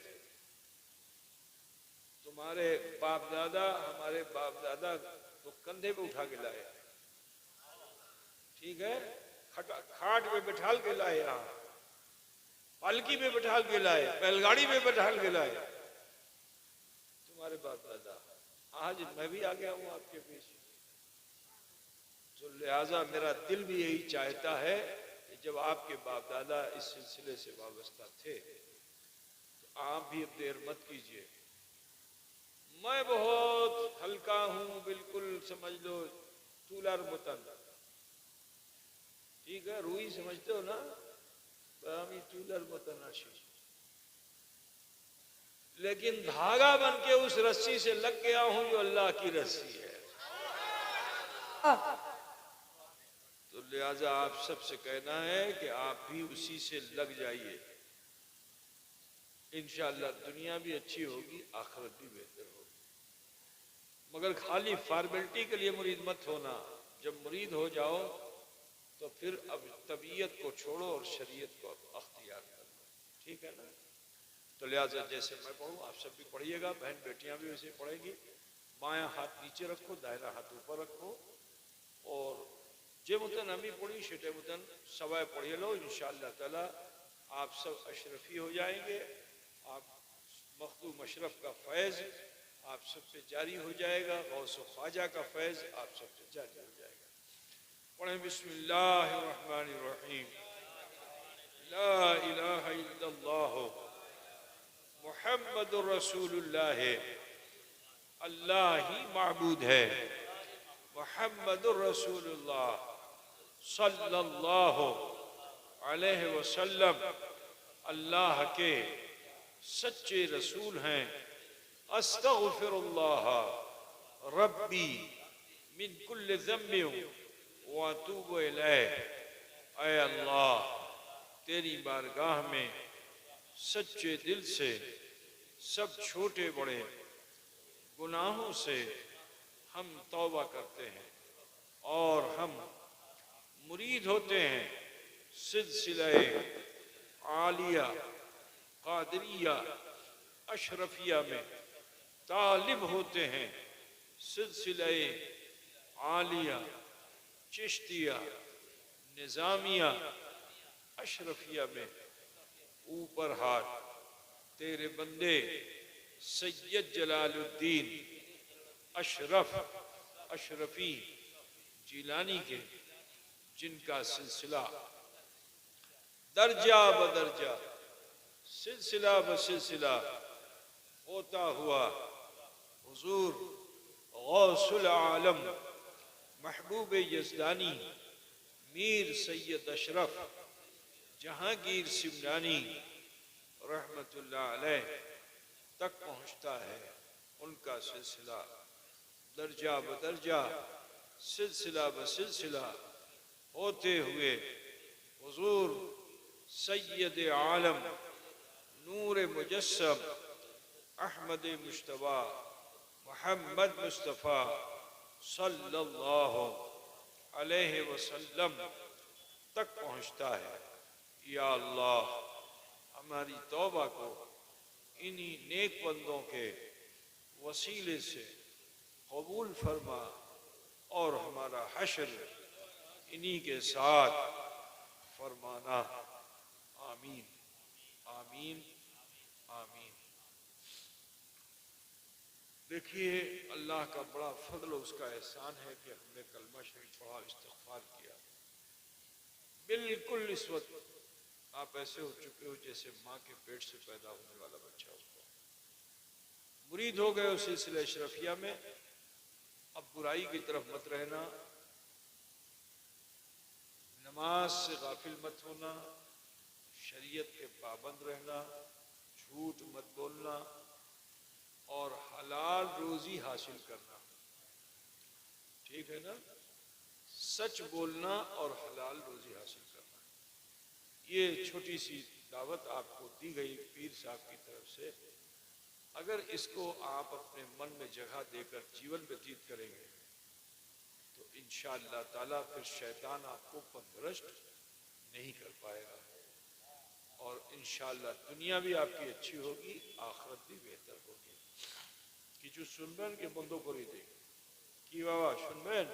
तुम्हारे बाप दादा, हमारे बाप दादा तो कंधे पे उठा के लाए, ठीक है, खाट पे बैठाल के लाए, यहाँ पालकी पे बैठाल के लाए, बैलगाड़ी पे बैठाल के लाए तुम्हारे बाप दादा। आज मैं भी आ गया हूं आपके बीच। तो लिहाजा मेरा दिल भी यही चाहता है कि जब आपके बाप दादा इस सिलसिले से वाबस्ता थे तो आप भी अब देर मत कीजिए। मैं बहुत हल्का हूं, बिल्कुल समझ लो तूलार मुतन, ठीक है, रूई समझते हो ना, बामी तूलार मुतन आशीष। लेकिन धागा बन के उस रस्सी से लग गया हूं जो अल्लाह की रस्सी है। तो लिहाजा आप सबसे कहना है कि आप भी उसी से लग जाइए। इंशाअल्लाह दुनिया भी अच्छी होगी, आखिरत भी बेहतर होगी। मगर खाली फॉर्मेलिटी के लिए मुरीद मत होना। जब मुरीद हो जाओ तो फिर अब तबीयत को छोड़ो और शरीयत को अख्तियार करो, ठीक है ना। तो लिहाजा जैसे मैं पढ़ूँ आप सब भी पढ़िएगा, बहन बेटियां भी वैसे पढ़ेंगी। बायां हाथ नीचे रखो, दाहिना हाथ ऊपर रखो और जे मुतन अमी पढ़ी शेटे मुतन सवाए पढ़िए लो। इंशाअल्लाह ताला आप सब अशरफी हो जाएंगे। आप मखदूम अशरफ का फैज़ आप सब पे जारी हो जाएगा, गौस ख्वाजा का फैज़ आप सब पे जारी हो जाएगा। पढ़ें बिस्मिल्लाहिर्रहमानिर्रहीम। ला इलाहा इल्लल्लाह मुहम्मदुर रसूलुल्लाह। अल्लाह ही माबूद है, मुहम्मदुर रसूलुल्लाह सल्लल्लाहु अलैहि वसल्लम अल्लाह के सच्चे रसूल हैं। अस्तगफिरुल्लाह रब्बी मिन कुल्लि ज़म्बिन व अतूबु इलैह। ऐ अल्लाह तेरी बारगाह में सच्चे दिल से सब छोटे बड़े गुनाहों से हम तौबा करते हैं और हम मुरीद होते हैं सिलसिले आलिया कादरिया अशरफिया में, तालिब होते हैं सिलसिले आलिया चिश्तिया निज़ामिया अशरफिया में। ऊपर हाथ तेरे बंदे सैयद जलालुद्दीन अशरफ अशरफी जिलानी के, जिनका सिलसिला दर्जा बदर्जा सिलसिला बसिलसिला होता हुआ हुजूर गौसुल आलम महबूब यज़दानी मीर सैयद अशरफ जहांगीर सिमनानी रहमतुल्लाह अलैह तक पहुँचता है। उनका सिलसिला दर्जा बदर्जा सिलसिला बसिलसिला होते हुए हुजूर सैयद आलम नूर मुजस्सम अहमद मुश्तबा मोहम्मद मुस्तफ़ा सल्लल्लाहु अलैहि वसल्लम तक पहुँचता है। या अल्लाह हमारी तौबा को इन्हीं नेक बंदों के वसीले से कबूल फरमा और हमारा हश्र इन्हीं के साथ फरमाना। आमीन आमीन आमीन। देखिए अल्लाह का बड़ा फजल उसका एहसान है कि हमने कलमा शरीफ पढ़ा, इस्तिग़फ़ार किया। बिल्कुल इस वक्त आप ऐसे हो चुके हो जैसे माँ के पेट से पैदा होने वाला बच्चा उसको मुरीद हो गए उस सिलसिले अशरफिया में। अब बुराई की तरफ मत रहना, नमाज से गाफिल मत होना, शरीयत के पाबंद रहना, झूठ मत बोलना और हलाल रोजी हासिल करना, ठीक है ना। सच बोलना और हलाल रोजी हासिल करना, ये छोटी सी दावत आपको दी गई पीर साहब की तरफ से। अगर इसको आप अपने मन में जगह देकर जीवन व्यतीत करेंगे तो इंशाअल्लाह ताला फिर शैतान आपको पथभ्रष्ट नहीं कर पाएगा और इंशाअल्लाह दुनिया भी आपकी अच्छी होगी, आखिरत भी बेहतर होगी। কিছু শুনবেন কি বন্ধ করে দিই? কি বাবা শুনবেন?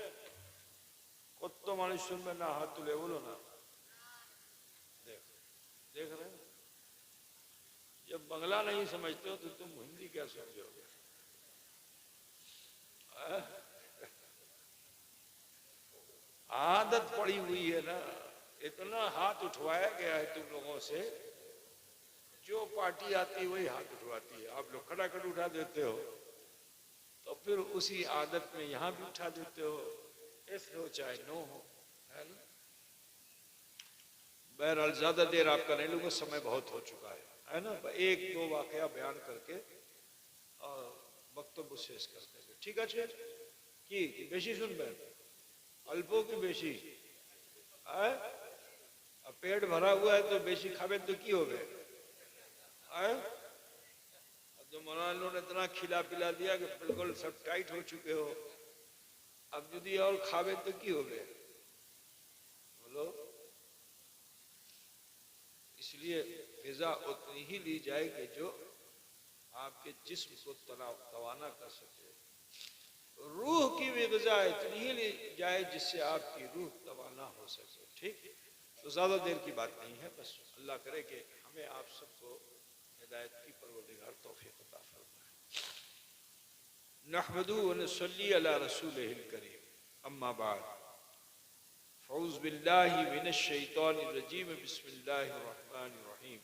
কত মানুষ শুনবেন না? হাত তুলে বলো না। देख रहे हैं, जब बंगला नहीं समझते हो तो तुम हिंदी क्या समझोगे? आदत पड़ी हुई है ना, इतना हाथ उठवाया गया है तुम लोगों से, जो पार्टी आती है वही हाथ उठवाती है। आप लोग खटाखट उठा देते हो तो फिर उसी आदत में यहाँ भी उठा देते हो, ऐसे हो चाहे नो हो, है ना। बहरहाल ज्यादा देर आपका नहीं लूंगा, समय बहुत हो चुका है ना। एक दो वाकया बयान करके और वक्तव्य शेष कर देंगे, ठीक है। कि बेशी सुनबें अल्पों की बेशी पेट भरा हुआ है तो बेशी खावे तो की हो गए। तो मौलाना ने इतना खिला पिला दिया कि बिल्कुल सब टाइट हो चुके हो, अब यदि और खावे तो की हो गए। बोलो बोलो। इसलिए ग़िज़ा उतनी ही ली जाए कि जो आपके जिस्म को तवाना कर सके। रूह की भी ग़िज़ा इतनी ही ली जाए जिससे आपकी रूह तवाना हो सके। ठीक, तो ज़्यादा देर की बात नहीं है, बस अल्लाह करे कि हमें आप सबको हिदायत की परवरदिगार तौफीक अता फरमाए। नहमदुहु व नसल्ली अला रसूलिहिल करीम, अम्मा बाद, फ़ऊज़ु बिल्लाहि मिनश शैतानिर रजीम, बिस्मिल्लाहिर रहमानिर रहीम।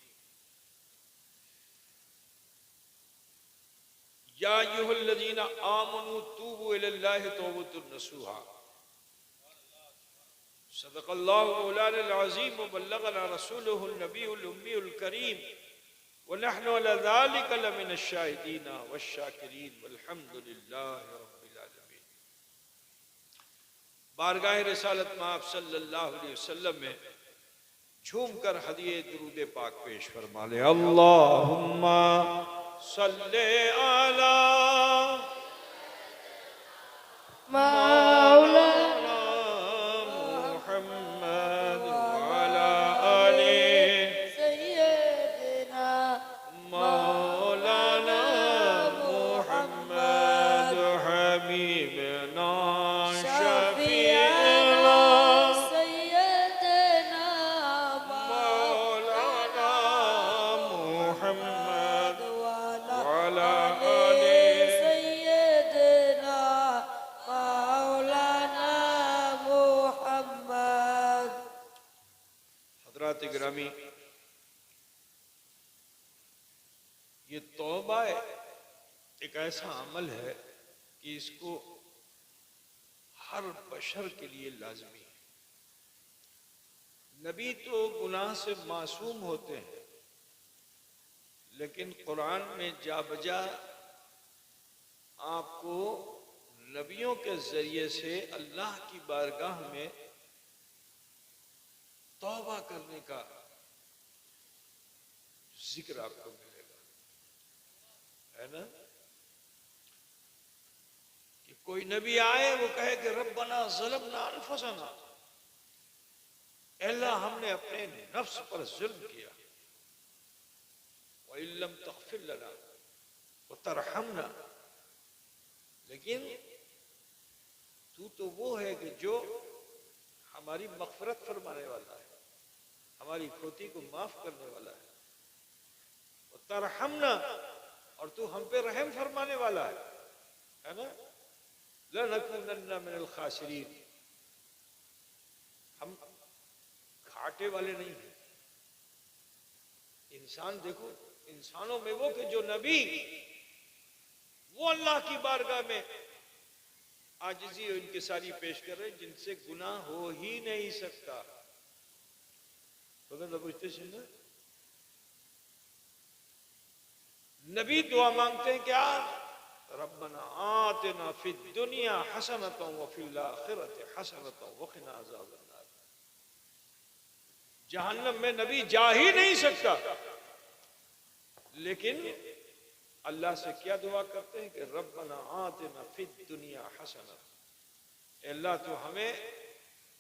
या अय्युहल्लज़ीना आमनू तूबू इलल्लाहि तौबतन नसूहा। सदक़ल्लाहु मौलाना अज़ीम व बल्लगना रसूलुहुन नबियुल उम्मीयुल करीम व नहनु अला ज़ालिका लमिनश शाहिदीन वश्शाकिरीन वल्हम्दुलिल्लाहि रब्बिल आलमीन। बारगाह रिसालत में आप सल्लल्लाहु अलैहि वसल्लम में झूम कर हदिये दुरूद पाक पेश फरमा ले। अल्लाहुम्मा सल्ले अला मौलाना मुहम्मद व अला आले सय्यदना मौलाना मुहम्मद हबीबना शफीअना सय्यदना मौलाना मुहम्मद वाला व अला आले सय्यदना मौलाना मुहम्मद। हज़रात गिरामी, ये तौबा एक ऐसा अमल है कि इसको हर बशर के लिए लाजमी है। नबी तो गुनाह से मासूम होते हैं, लेकिन कुरान में जा बजा आपको नबियों के जरिए से अल्लाह की बारगाह में तौबा करने का जिक्र आपको मिलेगा, है ना। कि कोई नबी आए वो कहे कि रब्बना ज़लमना अनफुसना, अल्लाह हमने अपने नफ्स पर जुल्म किया, व इल्लम तग़फिर लना व तरहमना, लेकिन तू तो वो है कि जो हमारी मग़फ़िरत फरमाने वाला है, हमारी खोती को माफ करने वाला है। व तरहमना, और तू हम पे रहम फरमाने वाला है ना। लनकुनन्ना मिनल खासिरीन, हम घाटे वाले नहीं हैं। इंसान देखो, इंसानों में वो कि जो नबी वो अल्लाह की बारगाह में आजिज़ी और इनकिसारी पेश कर रहे हैं जिनसे गुनाह हो ही नहीं सकता। तो पूछते सुन, नबी दुआ मांगते हैं क्या? रब्बना आतिना फिद दुनिया हसनतन व फिल आखिरति हसनतन व क़िना अज़ाबन नार। जहन्नम में नबी जा ही नहीं सकता, लेकिन अल्लाह से क्या दुआ करते हैं कि रब्बना आतिना फिद दुनिया हसनत, अल्लाह तो हमें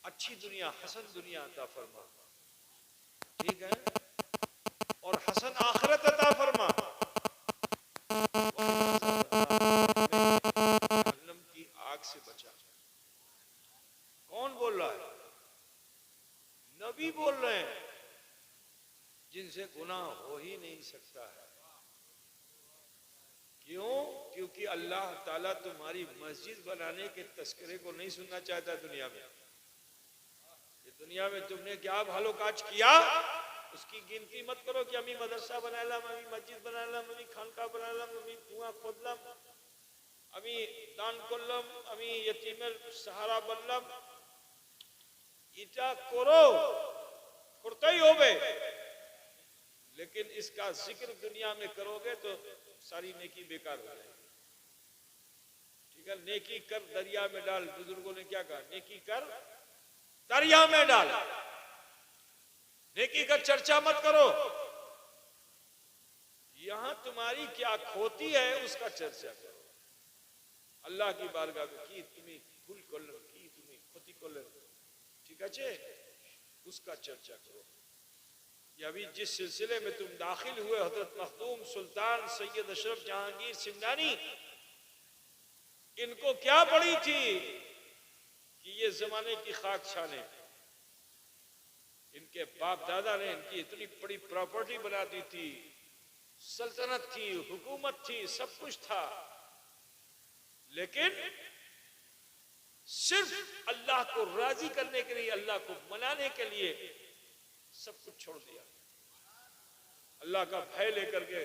अच्छी दुनिया, हसन दुनिया अता फरमा, ठीक है, और हसन आखिरत अता फरमा, जहन्नम की आग से बचा। कौन बोल रहा है? नबी बोल रहे हैं जिनसे गुनाह हो ही नहीं सकता है। क्यों? क्योंकि अल्लाह ताला तुम्हारी मस्जिद बनाने के तस्करे को नहीं सुनना चाहता दुनिया में। ये दुनिया में तुमने क्या भालो काज किया उसकी गिनती मत करो कि अमी मदरसा बनालाम, अमी मस्जिद बनालाम, अमी खानका बनालाम, अमी कुआं खोदलाम, अमी दान करलाम, अमी यतीमेर सहारा बनलाम। इटा करो, करते ही होगे, लेकिन इसका जिक्र दुनिया में करोगे तो सारी नेकी बेकार हो जाएगी। ठीक है, नेकी कर दरिया में डाल, बुजुर्गों ने क्या कहा? नेकी कर दरिया में डाल, नेकी का चर्चा मत करो। यहां तुम्हारी क्या खोती है उसका चर्चा करो। अल्लाह की बारगाह में की तुम्हें भूल कर लो, की तुम्हें खोती कर लो, ठीक है। उसका चर्चा करो। ये अभी जिस सिलसिले में तुम दाखिल हुए, हजरत मखदूम सुल्तान सैयद अशरफ जहांगीर सिमनानी, इनको क्या पड़ी थी कि ये जमाने की खाक छाने। इनके बाप दादा ने इनकी इतनी बड़ी प्रॉपर्टी बना दी थी, सल्तनत थी, हुकूमत थी, सब कुछ था, लेकिन सिर्फ अल्लाह को राजी करने के लिए, अल्लाह को मनाने के लिए सब कुछ छोड़ दिया। अल्लाह का भय लेकर के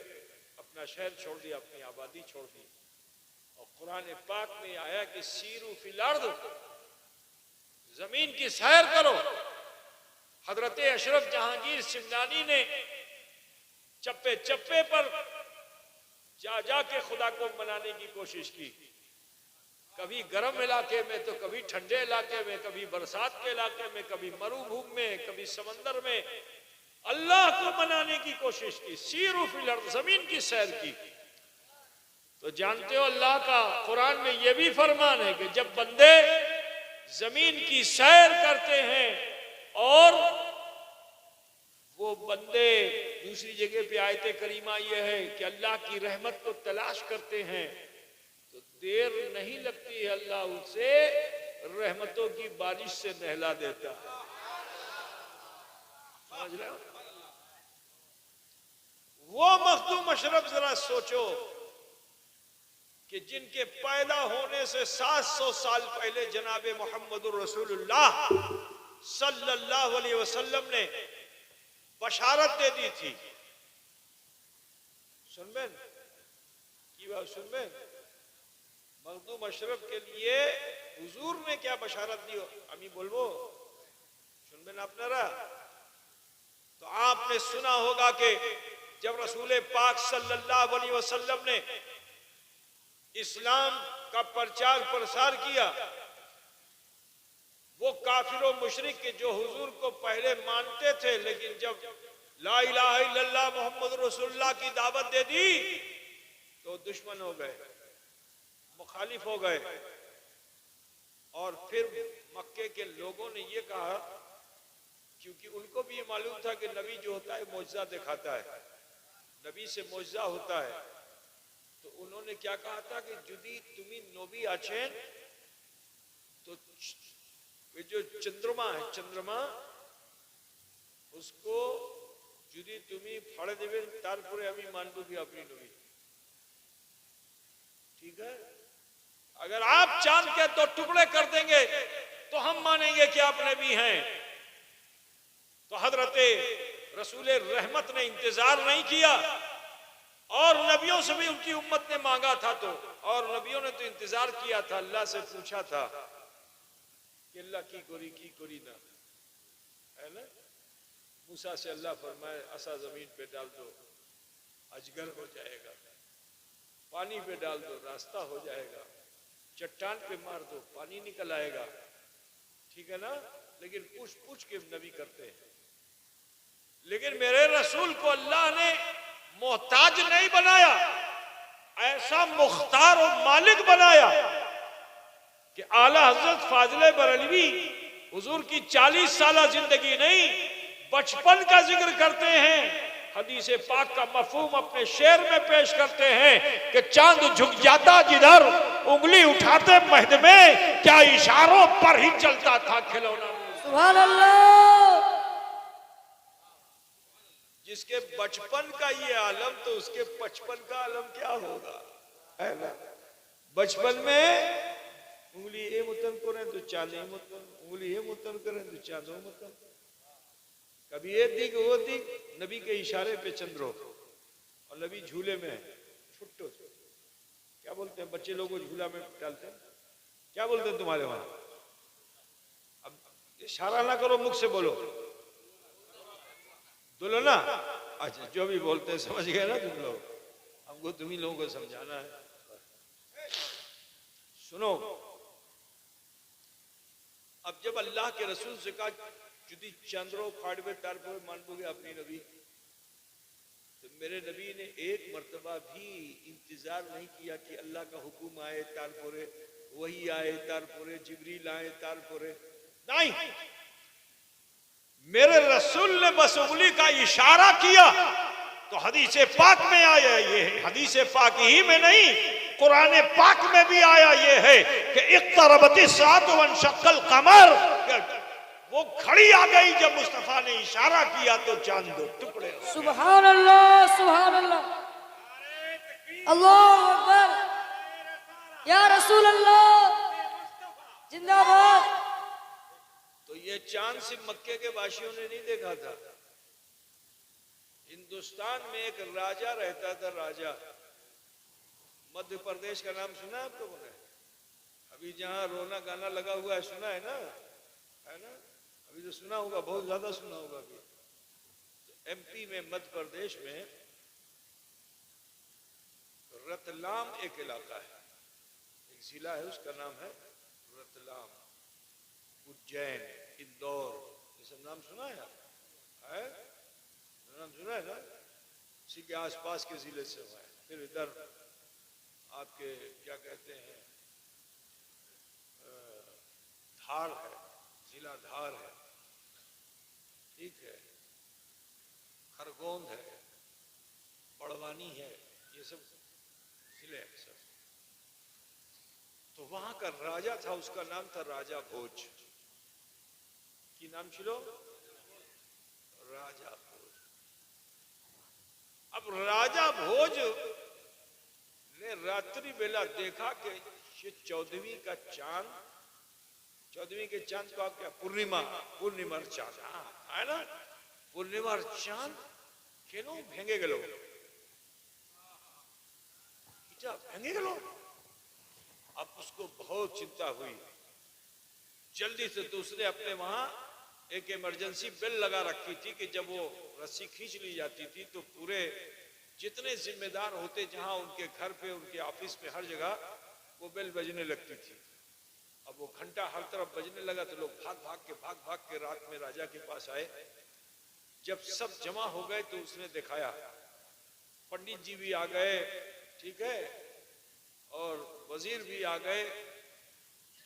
अपना शहर छोड़ दिया, अपनी आबादी छोड़ दी। और कुरान पाक में आया कि सीरू फिल अर्द, जमीन की सैर करो। हजरत अशरफ जहांगीर सिमनानी ने चप्पे चप्पे पर जा जा के खुदा को मनाने की कोशिश की, कभी गर्म इलाके में तो कभी ठंडे इलाके में, कभी बरसात के इलाके में, कभी मरुभूमि में, कभी समंदर में अल्लाह को मनाने की कोशिश की। सीरू फिल अर्द, जमीन की सैर की। तो जानते हो अल्लाह का कुरान में यह भी फरमान है कि जब बंदे जमीन की सैर करते हैं और वो बंदे, दूसरी जगह पे आयते करीमा यह है कि अल्लाह की रहमत को तलाश करते हैं, तो देर नहीं लगती है, अल्लाह उसे रहमतों की बारिश से नहला देता है। समझ रहे हो? वो मखदूम अशरफ जरा सोचो कि जिनके पैदा होने से 700 साल पहले जनाबे मोहम्मदुर रसूलुल्लाह सल्लल्लाहु अलैहि वसल्लम ने बशारत दे दी थी। सुनबेन की बात, सुनबेन मखदूम अशरफ के लिए हुजूर ने क्या बशारत दी, আমি বলবো, सुनबेन আপনারা। तो आपने सुना होगा कि जब रसूल पाक सल्लल्लाहु अलैहि वसल्लम ने इस्लाम का प्रचार प्रसार किया, वो काफिर और मुशरिक के जो हुजूर को पहले मानते थे, लेकिन जब ला इलाहा इल्लल्लाह मोहम्मद रसूलुल्लाह की दावत दे दी तो दुश्मन हो गए, मुखालिफ हो गए। और फिर मक्के के लोगों ने ये कहा, क्योंकि उनको भी ये मालूम था कि नबी जो होता है मौजज़ा दिखाता है, नबी से मौजज़ा होता है, तो उन्होंने क्या कहा था कि जुदी तुम्ही नबी आछेन तो जो चंद्रमा है, चंद्रमा उसको जुदी तुम्ही फाड़े देवें तारपरे हमें मानबो कि अपनी नबी। ठीक है, अगर आप चांद के 2 टुकड़े कर देंगे तो हम मानेंगे कि आप नबी हैं। तो हजरते रसूल रहमत ने इंतजार नहीं किया, और नबियों से भी उनकी उम्मत ने मांगा था, तो और नबियों ने तो इंतजार किया था, अल्लाह से पूछा था कि अल्लाह की कोरी ना, है ना। मूसा से अल्लाह फरमाए असा जमीन पे डाल दो, अजगर हो जाएगा, पानी पे डाल दो, रास्ता हो जाएगा, चट्टान पे मार दो, पानी निकल आएगा। ठीक है ना, लेकिन पूछ पूछ के नबी करते हैं। लेकिन मेरे रसूल को अल्लाह ने मोहताज नहीं बनाया, ऐसा मुख्तार और मालिक बनाया कि आला हजरत फाजिले बरेलवी हुजूर की 40 साल जिंदगी नहीं, बचपन का जिक्र करते हैं। हदीस पाक का मफहूम अपने शेर में पेश करते हैं कि चांद झुक जाता जिधर, उंगली उठाते महद में, क्या इशारों पर ही चलता था खिलौना। सुभान अल्लाह। जिसके बचपन का ये आलम, तो उसके बचपन का आलम क्या होगा, है ना। बचपन में उंगली ये मुतन करें तो चांद मुतन, उंगली ये मुतन करें तो चांद मुतन, कभी ये दिख वो दिख, नबी के इशारे पे चंद्रो, और नबी झूले में छुट्टो। क्या बोलते हैं बच्चे लोगों को झूला में डालते हैं, क्या बोलते हैं तुम्हारे वहां? अब इशारा ना करो, मुख से बोलो, बोलो ना। अच्छा, जो भी बोलते हैं समझ गए ना तुम लोग, हमको तुम्ही लोगों को समझाना है। सुनो, अब जब अल्लाह के रसूल से कहा जुदी चंद्रो फाड़वे तारपुरे मानबोगे अपनी नबी, तो मेरे नबी ने एक मर्तबा भी इंतजार नहीं किया कि अल्लाह का हुक्म आए तारपुरे, वही आए तारपुरे, जिब्रील आए तारपुरे, नहीं। मेरे रसूल ने बस उंगली का इशारा किया तो हदीस पाक में आया, ये हदीस पाक ही में नहीं कुरान पाक में भी आया ये है कि इक़्तरबति साअतु वंशक़्क़ल क़मर, वो घड़ी आ गई जब मुस्तफा ने इशारा किया तो चांद दो टुकड़े। सुभान अल्लाह, सुभान अल्लाह, अल्लाहु अकबर, या रसूल अल्लाह जिंदाबाद। तो ये चांद सिर्फ मक्के के वासियों ने नहीं देखा था। हिंदुस्तान में एक राजा रहता था, राजा, मध्य प्रदेश का नाम सुना है आप लोगों ने? अभी जहां रोना गाना लगा हुआ है, सुना है ना? है ना? अभी तो सुना होगा, बहुत ज्यादा सुना होगा अभी। तो एमपी में, मध्य प्रदेश में रतलाम एक इलाका है, एक जिला है, उसका नाम है रतलाम। उज्जैन, इंदौर, ये सब नाम सुना है आप? है? नाम सुना है ना? इसी के आसपास के जिले से हुआ है। फिर इधर आपके क्या कहते हैं, धार है, जिला धार है, ठीक है, खरगोन है, बड़वानी है, ये सब जिले हैं सब। तो वहां का राजा था, उसका नाम था राजा भोज। की नाम छिलो? राजा भोज। अब राजा भोज ने रात्रि बेला देखा कि ये 14वीं का चांद, 14वीं के चांद को आप क्या, पूर्णिमा, पूर्णिमा चांद, है ना? पूर्णिमा चांद क्यों भेंगे गलो, भेंगे गलो। अब उसको बहुत चिंता हुई, जल्दी से दूसरे अपने वहां एक इमरजेंसी बेल लगा रखी थी कि जब वो रस्सी खींच ली जाती थी तो पूरे जितने जिम्मेदार होते, जहां उनके घर पे, उनके ऑफिस में, हर जगह वो बेल बजने लगती थी। अब वो घंटा हर तरफ बजने लगा तो लोग भाग भाग के रात में राजा के पास आए। जब सब जमा हो गए तो उसने दिखाया, पंडित जी भी आ गए, ठीक है, और वजीर भी आ गए,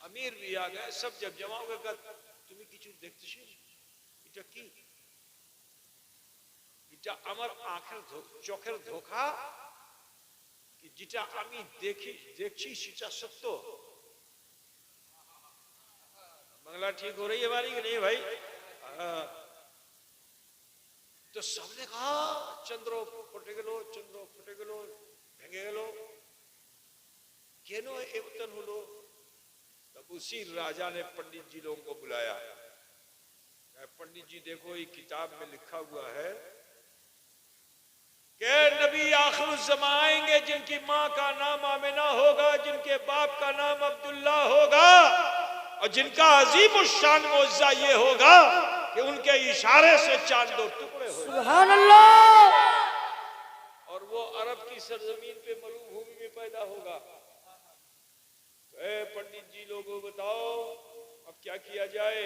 अमीर भी आ गए, सब जब जमा हो गए, तुम्हें किचु देखते এটা কি, এটা আমার আঁখের চোখের ধোঁকা, कि যেটা আমি দেখছি সেটা সত্য। बांग्ला ठीक हो रही है हमारी कि नहीं भाई? तो सबने कहा चंद्रो फटे गलो, चंद्रो फटे गलो, भेंगे गलो, केनो एवतन हुलो। तब उसी राजा ने पंडित जी लोगों को बुलाया। पंडित जी देखो, ये किताब में लिखा हुआ है कि नबी आखिर ज़मां आएंगे जिनकी माँ का नाम आमिना होगा, जिनके बाप का नाम अब्दुल्ला होगा, और जिनका अजीम शान मौजज़ा ये होगा कि उनके इशारे से चांद दो टुकड़े हो। सुभान अल्लाह। और वो अरब की सरजमीन पे मरुभूमि में पैदा होगा। पंडित जी लोगों बताओ अब क्या किया जाए?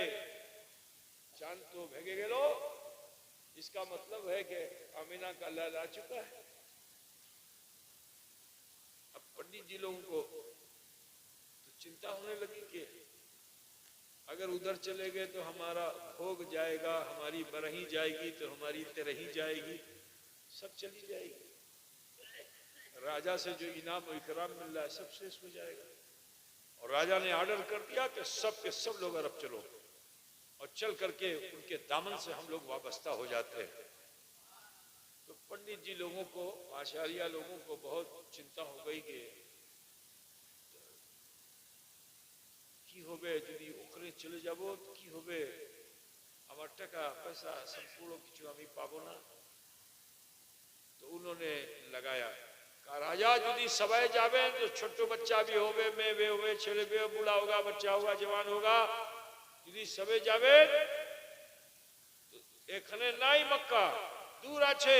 चांद तो भेगे गेलो, इसका मतलब है कि आमिना का लाल आ चुका है। अब पंडित जी लोगों को तो चिंता होने लगी कि अगर उधर चले गए तो हमारा भोग जाएगा, हमारी बरही जाएगी, तो हमारी तरही जाएगी, सब चली जाएगी। राजा से जो इनाम और इकराम मिल रहा है सब शेष हो जाएगा। और राजा ने ऑर्डर कर दिया कि सब के सब लोग अरब चलो, और चल करके उनके दामन से हम लोग वाबस्ता हो जाते हैं। तो पंडित जी लोगों को, आचार्य लोगों को बहुत चिंता हो गई कि কি হবে যদি ওখানে চলে যাব, কি হবে, আমার টাকা পয়সা সম্পূর্ণ কিছু আমি পাবো না। তো उन्होंने लगाया कहा राजा यदि सबाई जावे तो छोटो बच्चा भी होवे, मैं भी होवे, छेले भी बूढ़ा होगा, बच्चा होगा, जवान होगा, यदि सबे जावे तो एखने नाई मक्का दूर आछे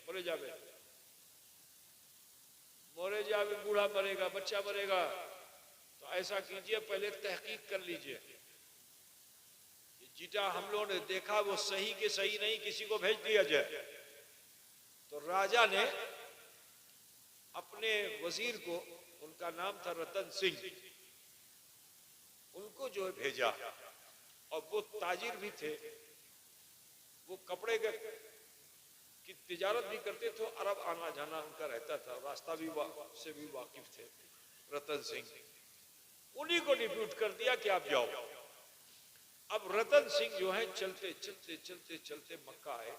मरे जावे, मरे जावे, बूढ़ा मरेगा, बच्चा मरेगा। तो ऐसा कीजिए, पहले तहकीक कर लीजिए, जिटा हम लोगों ने देखा वो सही के सही नहीं, किसी को भेज दिया जाए। तो राजा ने अपने वजीर को, उनका नाम था रतन सिंह, उनको जो है भेजा, और वो ताजिर भी थे, वो कपड़े की तिजारत भी करते थे, अरब आना जाना उनका रहता था, रास्ता भी से भी वाकिफ थे रतन सिंह। उन्हीं को डिप्यूट कर दिया कि आप जाओ। अब रतन सिंह जो है चलते चलते चलते चलते मक्का आए।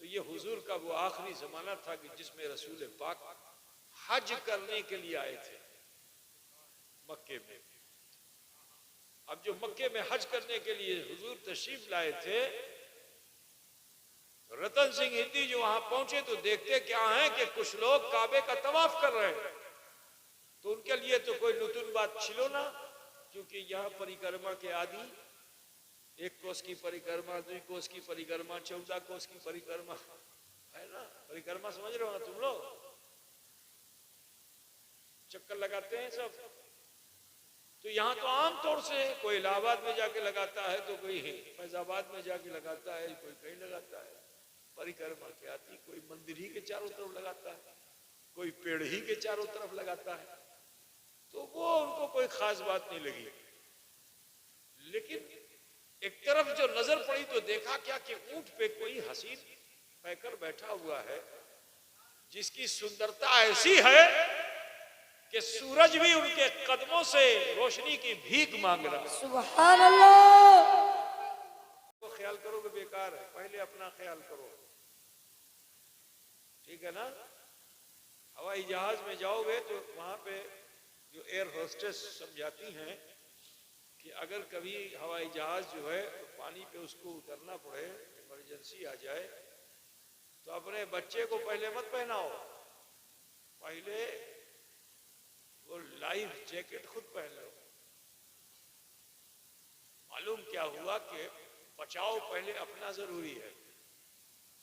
तो ये हुजूर का वो आखिरी जमाना था कि जिसमें रसूल पाक हज करने के लिए आए थे मक्के में। अब जो मक्के में हज करने के लिए हुजूर तशरीफ लाए थे, रतन सिंह हिंदी जो वहां पहुंचे तो देखते क्या है कि कुछ लोग काबे का तवाफ कर रहे हैं। तो उनके लिए तो कोई नतून बात छिलो ना, क्योंकि यहाँ परिक्रमा के आदि 1 कोस की परिक्रमा, 2 कोस की परिक्रमा, 14 कोस की परिक्रमा है ना। परिक्रमा समझ रहे हो ना तुम लोग, चक्कर लगाते हैं सब। तो यहाँ तो आमतौर से कोई इलाहाबाद में जाके लगाता है, तो कोई फैजाबाद में जाके लगाता है, कोई कहीं लगाता है परिक्रमा के आती। कोई मंदिर ही के चारों तरफ लगाता है, कोई पेड़ ही के चारों तरफ लगाता है। तो वो उनको कोई खास बात नहीं लगी। लेकिन एक तरफ जो नजर पड़ी तो देखा क्या कि ऊंट पे कोई हसीन पैकर बैठा हुआ है, जिसकी सुंदरता ऐसी है कि सूरज भी उनके कदमों से रोशनी की भीख मांग रहा है। सुभान अल्लाह। तो ख्याल करोगे बेकार है, पहले अपना ख्याल करो, ठीक है ना। हवाई जहाज में जाओगे तो वहां पे जो एयर होस्टेस समझाती हैं कि अगर कभी हवाई जहाज जो है पानी पे उसको उतरना पड़े, इमरजेंसी आ जाए, तो अपने बच्चे को पहले मत पहनाओ, पहले वो लाइफ जैकेट खुद पहन लो। मालूम क्या हुआ कि बचाव पहले अपना जरूरी है।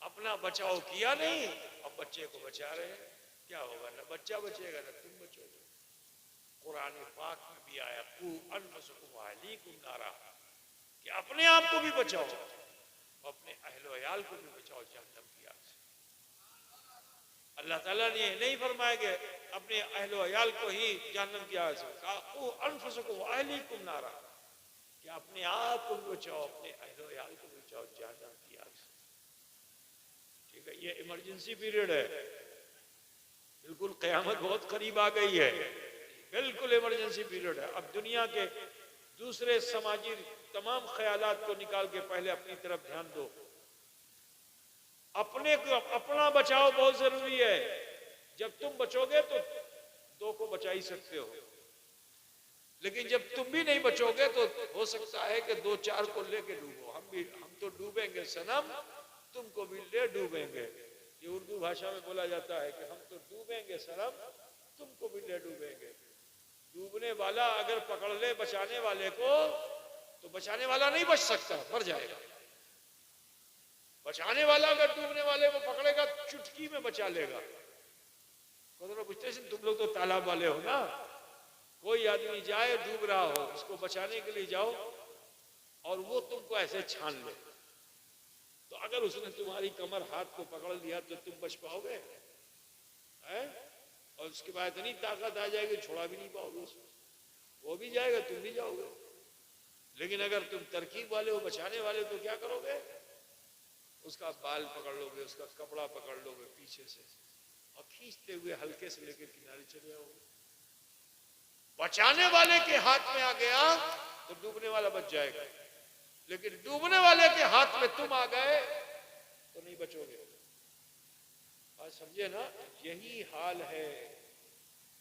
अपना बचाव किया नहीं, अब बच्चे को बचा रहे हैं, क्या होगा? ना बच्चा बचेगा ना तुम बचोगे। कुरान पाक में भी आया कू अनफुसकुम अहलीकुम नारा, कि अपने आप को भी बचाओ, अपने अहलो अयाल को भी बचाओ जहन्नम की आग से। अल्लाह ताला ने नहीं फरमाया कि अपने अहलो अयाल को ही जहन्नम की आग से, कहा कू अनफुसकुम अहलीकुम नारा, कि अपने आप को भी बचाओ, अपने अहलो अयाल को भी बचाओ जहन्नम की आग से। ठीक है, ये इमरजेंसी पीरियड है, बिल्कुल क़यामत बहुत करीब आ गई है, बिल्कुल इमरजेंसी पीरियड है। अब दुनिया के दूसरे समाजी तमाम ख्यालात को निकाल के पहले अपनी तरफ ध्यान दो। अपने को, अपना बचाव बहुत जरूरी है। जब तुम बचोगे तो 2 को बचा ही सकते हो, लेकिन जब तुम भी नहीं बचोगे तो हो सकता है कि 2-4 को लेके डूबो। हम तो डूबेंगे सनम, तुमको भी ले डूबेंगे। ये उर्दू भाषा में बोला जाता है कि हम तो डूबेंगे सनम, तुमको भी ले डूबेंगे। डूबने वाला अगर पकड़ ले बचाने वाले को, तो बचाने वाला नहीं बच सकता, मर जाएगा। बचाने वाला अगर डूबने वाले को पकड़ेगा, चुटकी में बचा लेगा। तो पूछते हैं तुम लोग तो तालाब वाले हो ना, कोई आदमी जाए डूब रहा हो, उसको बचाने के लिए जाओ और वो तुमको ऐसे छान ले, तो अगर उसने तुम्हारी कमर हाथ को पकड़ लिया तो तुम बच पाओगे? है? और उसके बाद इतनी ताकत आ जाएगी छोड़ा भी नहीं पाओगे उसको, वो भी जाएगा तुम भी जाओगे। लेकिन अगर तुम तरकीब वाले हो, बचाने वाले, तो क्या करोगे? उसका बाल पकड़ लोगे, उसका कपड़ा पकड़ लोगे पीछे से और खींचते हुए हल्के से लेकर किनारे चले जाओगे। बचाने वाले के हाथ में आ गया तो डूबने वाला बच जाएगा, लेकिन डूबने वाले के हाथ में तुम आ गए तो नहीं बचोगे। आज समझे ना, यही हाल है।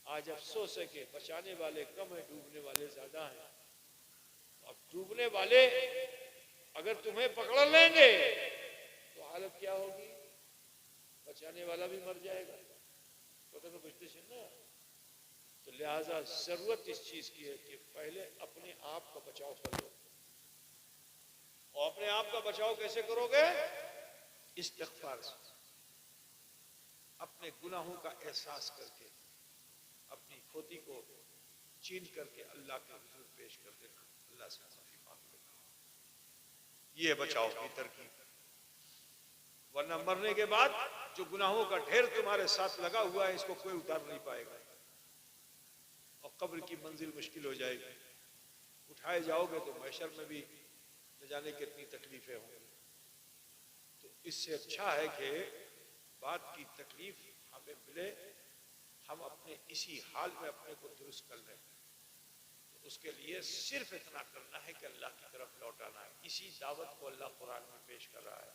आज अफसोस है कि बचाने वाले कम है, डूबने वाले ज्यादा हैं। अब डूबने वाले अगर तुम्हें पकड़ लेंगे तो हालत क्या होगी? बचाने वाला भी मर जाएगा। तो बुझते ना, तो लिहाजा जरूरत इस चीज की है कि पहले अपने आप का बचाव कर लो। और अपने आप का बचाव कैसे करोगे? इस्तिग़फ़ार से, अपने गुनाहों का एहसास करके, अपनी खोती को चीन करके अल्लाह के हुजूर पेश कर देना, अल्लाह से माफी मांग लेना। ये बचाव की तरकीब। वरना मरने के बाद जो गुनाहों का ढेर तुम्हारे साथ लगा हुआ है, इसको कोई उतार नहीं पाएगा और कब्र की मंजिल मुश्किल हो जाएगी। उठाए जाओगे तो महशर में भी न जाने कितनी तकलीफें होंगी। इससे अच्छा है कि बात की तकलीफ हमें मिले, हम अपने इसी हाल में अपने को दुरुस्त कर लें। तो उसके लिए सिर्फ इतना करना है कि अल्लाह की तरफ लौटाना है। इसी दावत को अल्लाह कुरान में पेश कर रहा है,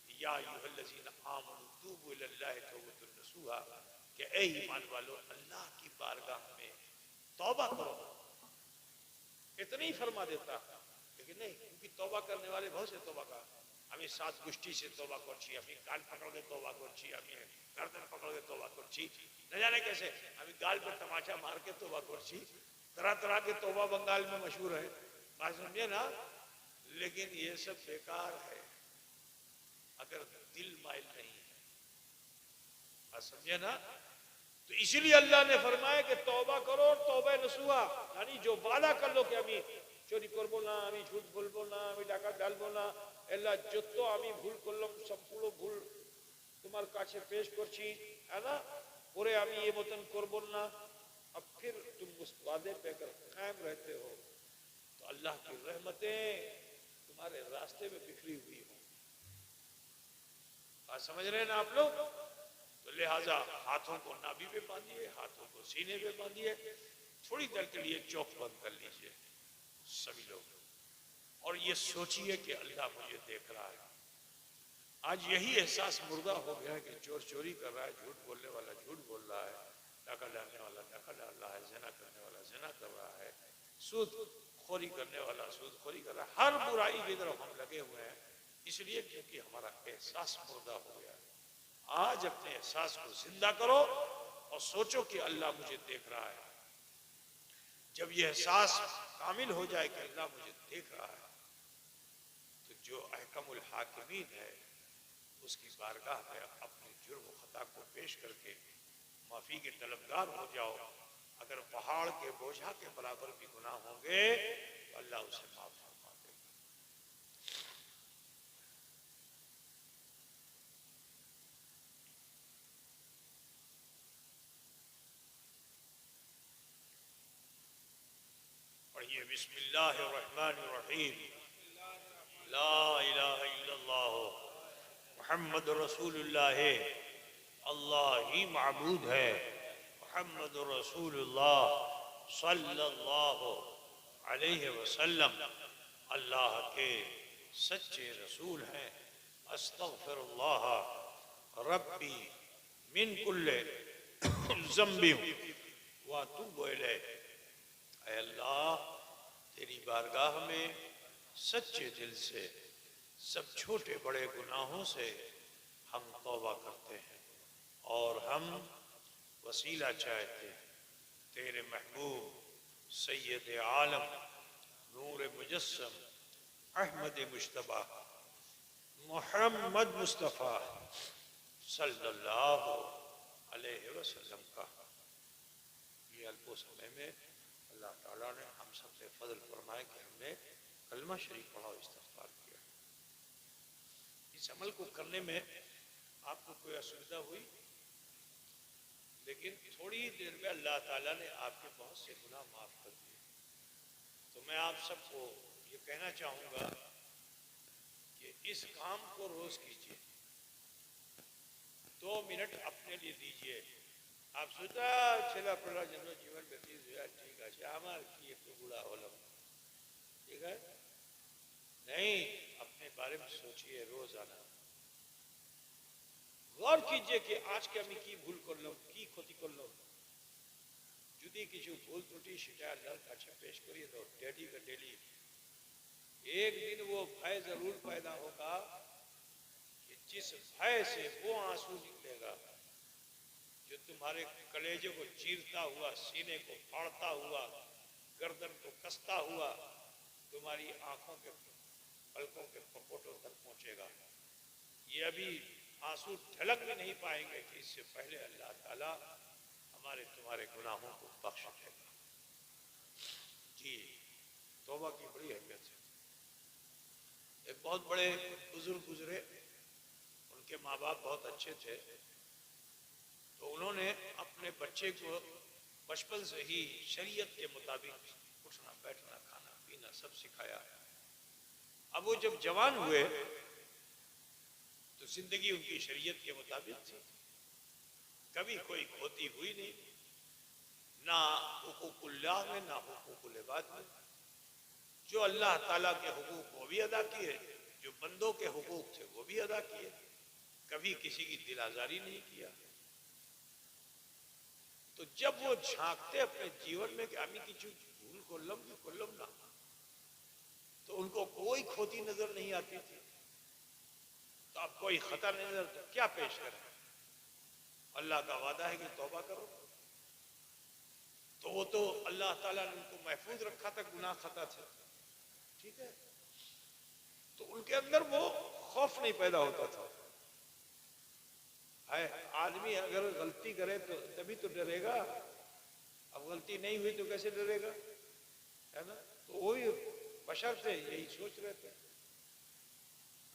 या अय्युहल्लज़ीना आमनू तूबू इलल्लाहि तौबतन नसूहा, कि ऐ ईमान वालो अल्लाह की बारगाह में तौबा करो। इतना ही फरमा देता, लेकिन नहीं, क्योंकि तौबा करने वाले बहुत से तौबा का हमें सात गुष्टी से तौबा करछी, हमें कान पकड़ के तौबा करछी, हमें गर्दन पकड़ के तौबा करछी, न जाने कैसे हमें गाल पर तमाचा मार के तौबा करछी। तरह तरह के तौबा बंगाल में मशहूर है, बात समझे ना। लेकिन ये सब बेकार है अगर दिल माइल नहीं है, बात समझे ना। तो इसीलिए अल्लाह ने फरमाया कि तौबा करो, तौबा नसूहा, यानी जो वादा कर लो कि हमें चोरी करबो ना, हमें झूठ बोलबो ना, हमें डाका डालबो ना, एला जो हमें भूल करलम सम्पूर्ण भूल तुम्हार काछे पेश करछी, है ना, पूरे हमें ये मतन करबो ना। अब फिर तुम उस वादे पे अगर कायम रहते हो तो अल्लाह की रहमतें तुम्हारे रास्ते में बिखरी हुई हो। बात समझ रहे हैं ना आप लोग। तो लिहाजा हाथों को नाभि पे बांधिए, हाथों को सीने पे बांधिए, थोड़ी देर के लिए चौक बंद कर लीजिए सभी लोग, और ये सोचिए कि अल्लाह मुझे देख रहा है। आज यही एहसास मुर्दा हो गया है कि चोर चोरी कर रहा है, झूठ बोलने वाला झूठ बोल रहा है, डाका डालने वाला डाका डाल रहा है, ज़िना करने वाला ज़िना कर रहा है, सूद खोरी करने वाला सूद खोरी कर रहा है। हर बुराई की तरफ हम लगे हुए हैं, इसलिए क्योंकि हमारा एहसास मुर्दा हो गया है। आज अपने एहसास को जिंदा करो और सोचो कि अल्लाह मुझे देख रहा है। जब यह एहसास कामिल हो जाए कि अल्लाह मुझे देख रहा है, तो जो अहकमुल हाकिमीन है उसकी बारगाह में अपने जुर्म खता को पेश करके माफी के तलबगार हो जाओ। अगर पहाड़ के बोझा के बराबर भी गुनाह होंगे तो अल्लाह उसे माफ फरमा देगा। पढ़िए बिस्मिल्लाहिर्रहमानिर्रहीम, ला इलाहा इल्लल्लाह मुहम्मद रसूलुल्लाह, अल्लाह ही माबूद है, मुहम्मद रसूलुल्लाह सल्लल्लाहु अलैहि वसल्लम अल्लाह के सच्चे रसूल हैं। अस्तगफिरुल्लाह रब्बी मिन कुल्ले ज़म्बि व अतूबु इलैह। ऐ अल्लाह, तेरी बारगाह में सच्चे दिल से सब छोटे बड़े गुनाहों से हम तौबा करते हैं और हम वसीला चाहते हैं तेरे महबूब सैयद आलम नूर मुजस्सम अहमद मुश्तबा मोहम्मद मुस्तफ़ा सल्लल्लाहु अलैहि वसल्लम का। ये अल्प समय में अल्लाह ताला ने हम सबसे फजल फरमाए कि हमने कलमा शरीफ पढ़ा और इस्तिग़फ़ार किया। इस अमल को करने में आपको कोई असुविधा हुई, लेकिन थोड़ी देर में अल्लाह ताला ने आपके बहुत से गुनाह माफ कर दिए। तो मैं आप सबको ये कहना चाहूँगा कि इस काम को रोज कीजिए, 2 मिनट अपने लिए दीजिए। आप सोचा छेला पड़ा जन्म जीवन व्यतीत हुआ, ठीक है हमार की एक तो बुरा होलम, ठीक है नहीं, अपने बारे में सोचिए। रोजाना गौर कीजिए कि आज के আমি কি ভুল করলাম, কি ক্ষতি করলাম। যদি কিছু ভুল त्रुटि সেটা আল্লাহর কাছে पेश करिए तो डेली का डेली एक दिन वो भय जरूर पैदा होगा कि जिस भय से वो आंसू निकलेगा जो तुम्हारे कलेजे को चीरता हुआ, सीने को फाड़ता हुआ, गर्दन को कसता हुआ तुम्हारी आंखों के पलकों के पपोटों तक पहुंचेगा। ये अभी आंसू ढलक भी नहीं पाएंगे कि इससे पहले अल्लाह ताला हमारे तुम्हारे गुनाहों को बख्श देगा। जी, तौबा की बड़ी अहमियत है। एक बहुत बड़े बुजुर्ग गुजरे, उनके माँ बाप बहुत अच्छे थे, तो उन्होंने अपने बच्चे को बचपन से ही शरीयत के मुताबिक उठना बैठना खाना पीना सब सिखाया। अब वो जब जवान हुए तो जिंदगी उनकी शरीयत के मुताबिक थी, कभी कोई खोती हुई नहीं, ना हुकूकुल्लाह में ना हुकूकुल इबाद में। जो अल्लाह ताला के हुकूक वो भी अदा किए, जो बंदों के हुकूक थे वो भी अदा किए, कभी किसी की दिल आजारी नहीं किया। तो जब वो झांकते अपने जीवन में कि आमी की भूल कोल्लम ना, तो उनको कोई खोती नजर नहीं आती थी। तो अब कोई खता नहीं नजर तो क्या पेश करें? अल्लाह का वादा है कि तौबा करो, तो वो तो अल्लाह ताला ने उनको महफूज रखा था गुनाह खता से, ठीक है। तो उनके अंदर वो खौफ नहीं पैदा होता था। है आदमी अगर गलती करे तो तभी तो डरेगा, अब गलती नहीं हुई तो कैसे डरेगा, है ना। तो वही बशर से यही सोच रहे थे,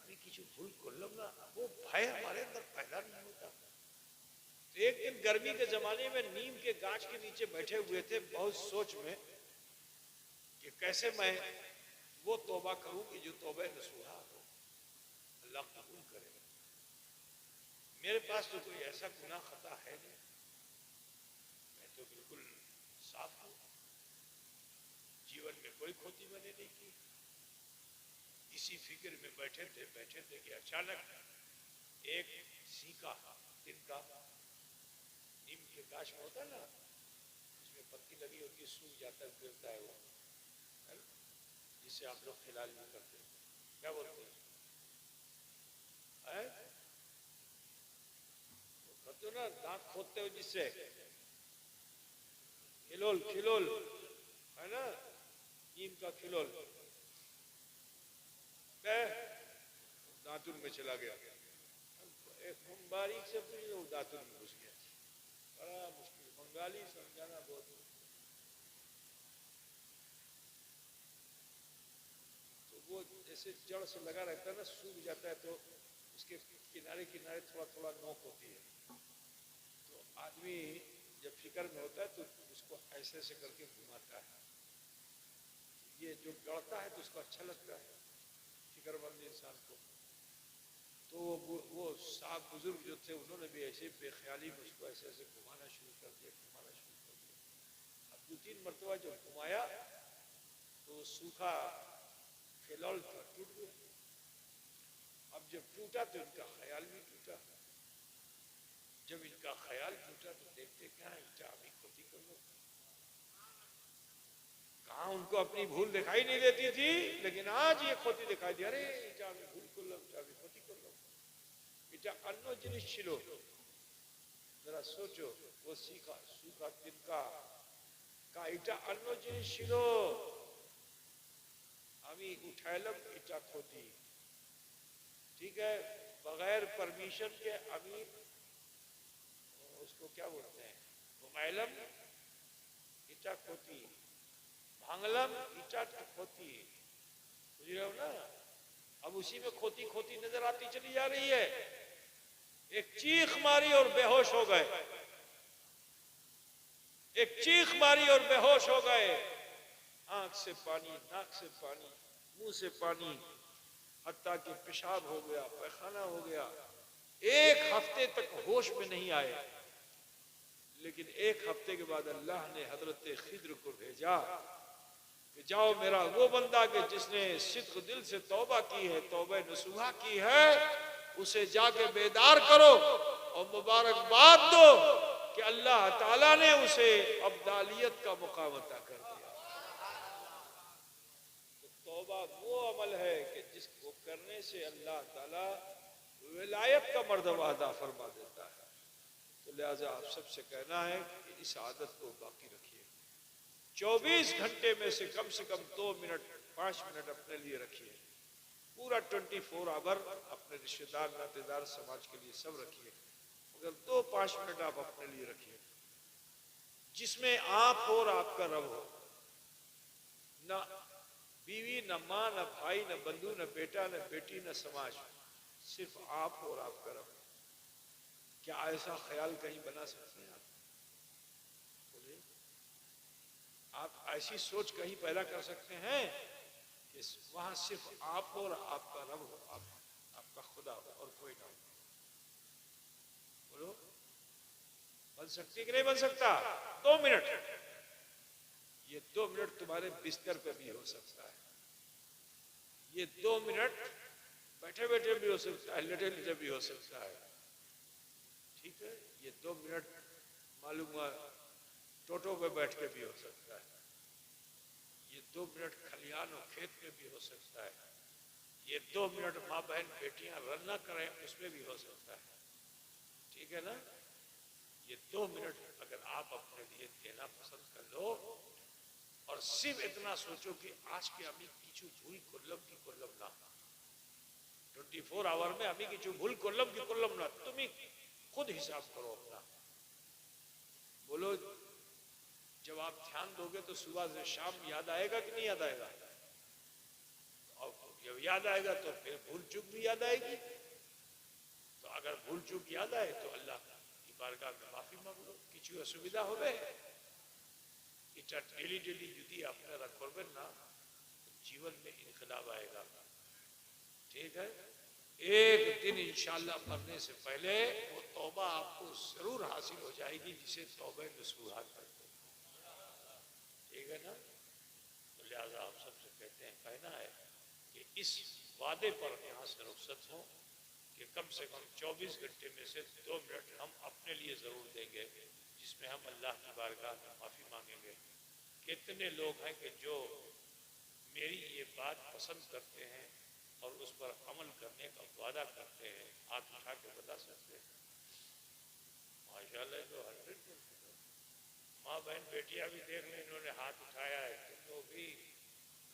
अरे किसी भूल कोल्लम ना, वो भय हमारे अंदर पैदा नहीं होता। तो एक दिन गर्मी के जमाने में नीम के गाछ के नीचे बैठे हुए थे, बहुत सोच में कि कैसे मैं वो तौबा करूं कि जो तौबा नसूहा हो, अल्लाह कबूल करे। मेरे पास तो कोई ऐसा गुनाह खता है नहीं, मैं तो बिल्कुल साफ हूं, जीवन में कोई खोती मैंने नहीं की। इसी फिक्र में बैठे थे कि अचानक एक सीका तिनका नीम के गाछ में होता है ना, उसमें पत्ती लगी होती है, सूख जाता है, गिरता है वो, है ना, जिसे आप लोग खिलाल भी करते हैं, क्या बोलते हैं, तो ना दांत खोदते हो जिससे, खिलोल है ना, नीम का खिलोल, दांतुन में चला गया, एक बारीक से पूछ दांतुन में घुस गया, बड़ा मुश्किल, बंगाली समझाना बहुत। तो वो जैसे जड़ से लगा रहता है ना, सूख जाता है तो उसके किनारे किनारे थोड़ा थोड़ा नोक होती है। तो आदमी जब फिक्र में होता है तो उसको ऐसे ऐसे करके घुमाता है, ये जो गड़ता है तो उसको अच्छा लगता है फिक्रमंद इंसान को। तो वो साहब बुजुर्ग जो थे उन्होंने भी ऐसे बेख्याली में उसको ऐसे ऐसे घुमाना शुरू कर दिया। अब 2-3 मरतबा जब घुमाया तो सूखा खिलौल था, टूट गया। अब जब टूटा तो इनका ख्याल भी टूटा। जब इनका ख्याल टूटा तो देखते क्या ईटा अभी खोती कर लो, कहा उनको अपनी भूल दिखाई नहीं देती थी, लेकिन आज ये खोती दिखाई दी, अरे ईटा अभी भूल कर लो, ईटा अभी खोती कर लो। ईटा अन्य जिनिस छिलो, जरा सोचो, वो सूखा तिनका का ईटा अन्य जिनिस छिलो, আমি उठाइलम ईटा खोती, ठीक है, बगैर परमिशन के अभी उसको क्या बोलते हैं, घुमाइलम ईटा खोती, भांगलम ईटा खोती, बुझ रहे हो ना। अब उसी में खोती खोती नजर आती चली जा रही है। एक चीख मारी और बेहोश हो गए, एक चीख मारी और बेहोश हो गए, आंख से पानी, नाक से पानी, मुंह से पानी, हत्ता कि पेशाब हो गया, पैखाना हो गया। एक हफ्ते तक होश में नहीं आए, लेकिन एक हफ्ते के बाद अल्लाह ने हजरत खिद्र को भेजा कि जाओ मेरा वो बंदा कि जिसने सिद्क दिल से तौबा की है, तौबा नसूहा की है, उसे जाके बेदार करो और मुबारकबाद दो कि अल्लाह ताला ने उसे अब्दालियत का मुकाम अता कर दिया। तो तौबा वो अमल है कि जिसको करने से अल्लाह ताला विलायत का मर्तबा अता फरमा देता है। तो लिहाजा आप सबसे कहना है कि इस आदत को बाकी रखिए। 24 घंटे में से कम 2 मिनट 5 मिनट अपने लिए रखिए। पूरा 24 आवर अपने रिश्तेदार, नातेदार, समाज के लिए सब रखिए, मगर 2-5 मिनट आप अपने लिए रखिए, जिसमें आप और आपका रब हो। ना बीवी, न माँ, न भाई, न बंधु, न बेटा, न बेटी, न समाज, सिर्फ आप और आपका रब। क्या ऐसा ख्याल कहीं बना सकते हैं आप? बोलिए, आप ऐसी सोच कहीं पैदा कर सकते हैं कि वहां सिर्फ आप और आपका रब हो, आपका खुदा। खुदा हो और कोई ना हो। बोलो, बन सकती कि नहीं बन सकता? 2 मिनट, ये 2 मिनट तुम्हारे बिस्तर पे भी हो सकता है, ये 2 मिनट बैठे बैठे भी हो सकता है, लेटे लेटे भी हो सकता है। ठीक है, ये 2 मिनट मालूम हुआ टोटो पे बैठ के भी हो सकता है, ये 2 मिनट खलियान और खेत में भी हो सकता है, ये 2 मिनट माँ बहन बेटियां रन करें उसमें भी हो सकता है। ठीक है ना? ये 2 मिनट अगर आप अपने लिए देना पसंद कर लो और सिर्फ इतना सोचो कि आज के अभी किचु भूल कुल्लम ना, 24 आवर में अभी किचु भूल कुल्लम ना, तुम ही खुद हिसाब करो अपना। बोलो, जब आप ध्यान दोगे तो सुबह से शाम याद आएगा कि नहीं याद आएगा? और जब याद आएगा तो फिर भूल चूक भी याद आएगी। तो अगर भूल चूक याद आए तो अल्लाह की बारगाह में माफी मांग लो, किसी असुविधा हो गए। এটা डेली डेली यदि আপনারা করবেন না जीवन में इनकलाब आएगा। ठीक है, एक दिन इंशाल्लाह मरने से पहले वो तौबा आपको जरूर हासिल हो जाएगी जिसे तौबे नसूहा कहते हैं। ठीक है ना? तो लिहाजा आप सबसे कहते हैं, कहना है कि इस वादे पर यहाँ से रुखसत हो कि कम से कम 24 घंटे में से 2 मिनट हम अपने लिए जरूर देंगे जिसमें हम अल्लाह की बारगाह में माफी मांगेंगे। कितने लोग हैं कि जो मेरी ये बात पसंद करते हैं और उस पर अमल करने का वादा करते हैं? हाथ उठा के बता सकते हैं? माशाल्लाह, तो 100% माँ बहन बेटियां भी देख लें, इन्होंने हाथ उठाया है, तुम लोग भी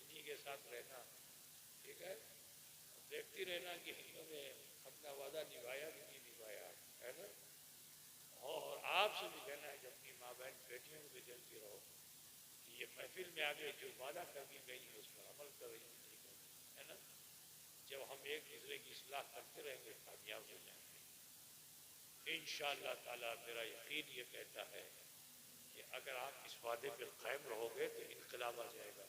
इन्हीं के साथ रहना। ठीक है, देखती रहना कि इन्होंने अपना वादा निभाया कि नहीं निभाया, है ना? और आपसे भी कहना है कि अपनी माँ बहन बेटियों को भी देखती रहो कि ये महफिल में आगे जो वादा करके गई है उस पर अमल कर रही है, है ना? जब हम एक दूसरे की इस्लाह करते रहेंगे कामयाब हो जाएंगे इंशाअल्लाह ताला। मेरा यकीन ये कहता है कि अगर आप इस वादे पर कायम रहोगे तो इनकलाब आ जाएगा,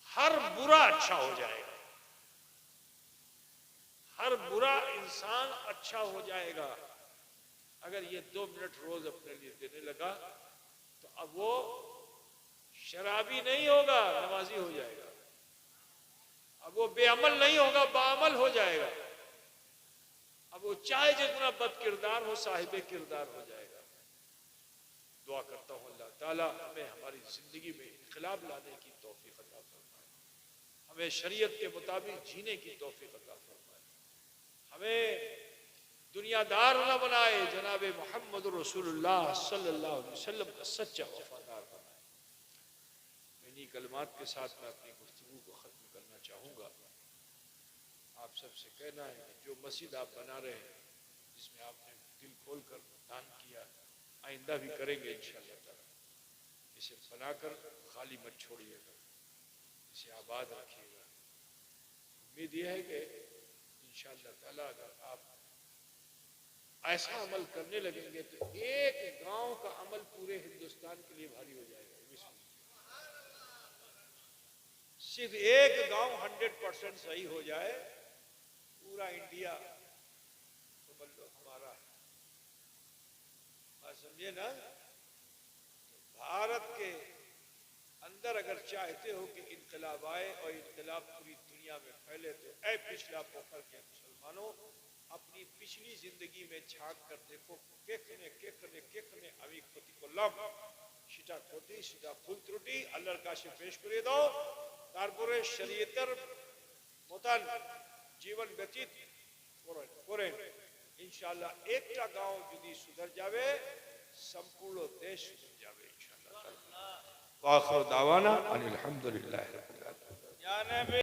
हर बुरा अच्छा हो जाएगा, हर बुरा इंसान अच्छा हो जाएगा। अगर ये 2 मिनट रोज अपने लिए देने लगा तो अब वो शराबी नहीं होगा, नमाजी हो जाएगा। अब वो बेअमल नहीं होगा, बाअमल हो जाएगा। अब वो चाहे जितना बद किरदार हो, साहिबे किरदार हो जाएगा। दुआ करता हूँ अल्लाह ताला हमें हमारी जिंदगी में इनकलाब लाने की तौफीक अता फरमाए, हमें शरीयत के मुताबिक जीने की तौफीक अता फरमाए, हमें दुनियादार न बनाए, जनाबे मोहम्मद रसूलुल्लाह सल्लल्लाहु अलैहि वसल्लम का सच्चा वफादार बनाए। इन्हीं कलमात के साथ मैं अपनी गुफ्तगू को खत्म करना चाहूँगा। आप सबसे कहना है कि जो मस्जिद आप बना रहे हैं, जिसमें आपने दिल खोल कर दान किया, आइंदा भी करेंगे इंशाअल्लाह ताला। इसे बनाकर खाली मत छोड़िएगा, इसे आबाद रखिएगा। उम्मीद यह है कि इंशाअल्लाह ताला अगर आप ऐसा अमल करने लगेंगे तो एक गांव का अमल पूरे हिंदुस्तान के लिए भारी हो जाएगा। सिर्फ एक गांव 100% सही हो जाए, पूरा इंडिया समझ लो हमारा है। बात समझे ना? भारत के अंदर अगर चाहते हो कि इनकलाब आए और इनकलाब पूरी दुनिया में फैले तो ऐ पिछला पोखर के मुसलमानों, अपनी पिछली जिंदगी में झांक कर देखो, केखने अभी क्षति করলাম, সেটা ক্ষতি, সেটা ভুল ত্রুটি আল্লাহর কাছে পেশ করে দাও, তারপরে শরীয়তের মোতান জীবন ব্যতীত করেন। ইনশাআল্লাহ একটা গাঁও যদি সুধর যাবে, সম্পূর্ণ দেশ সুধর যাবে ইনশাআল্লাহ। ওয়া আখির দাওয়ানা আলহামদুলিল্লাহি রাব্বিল আলামিন।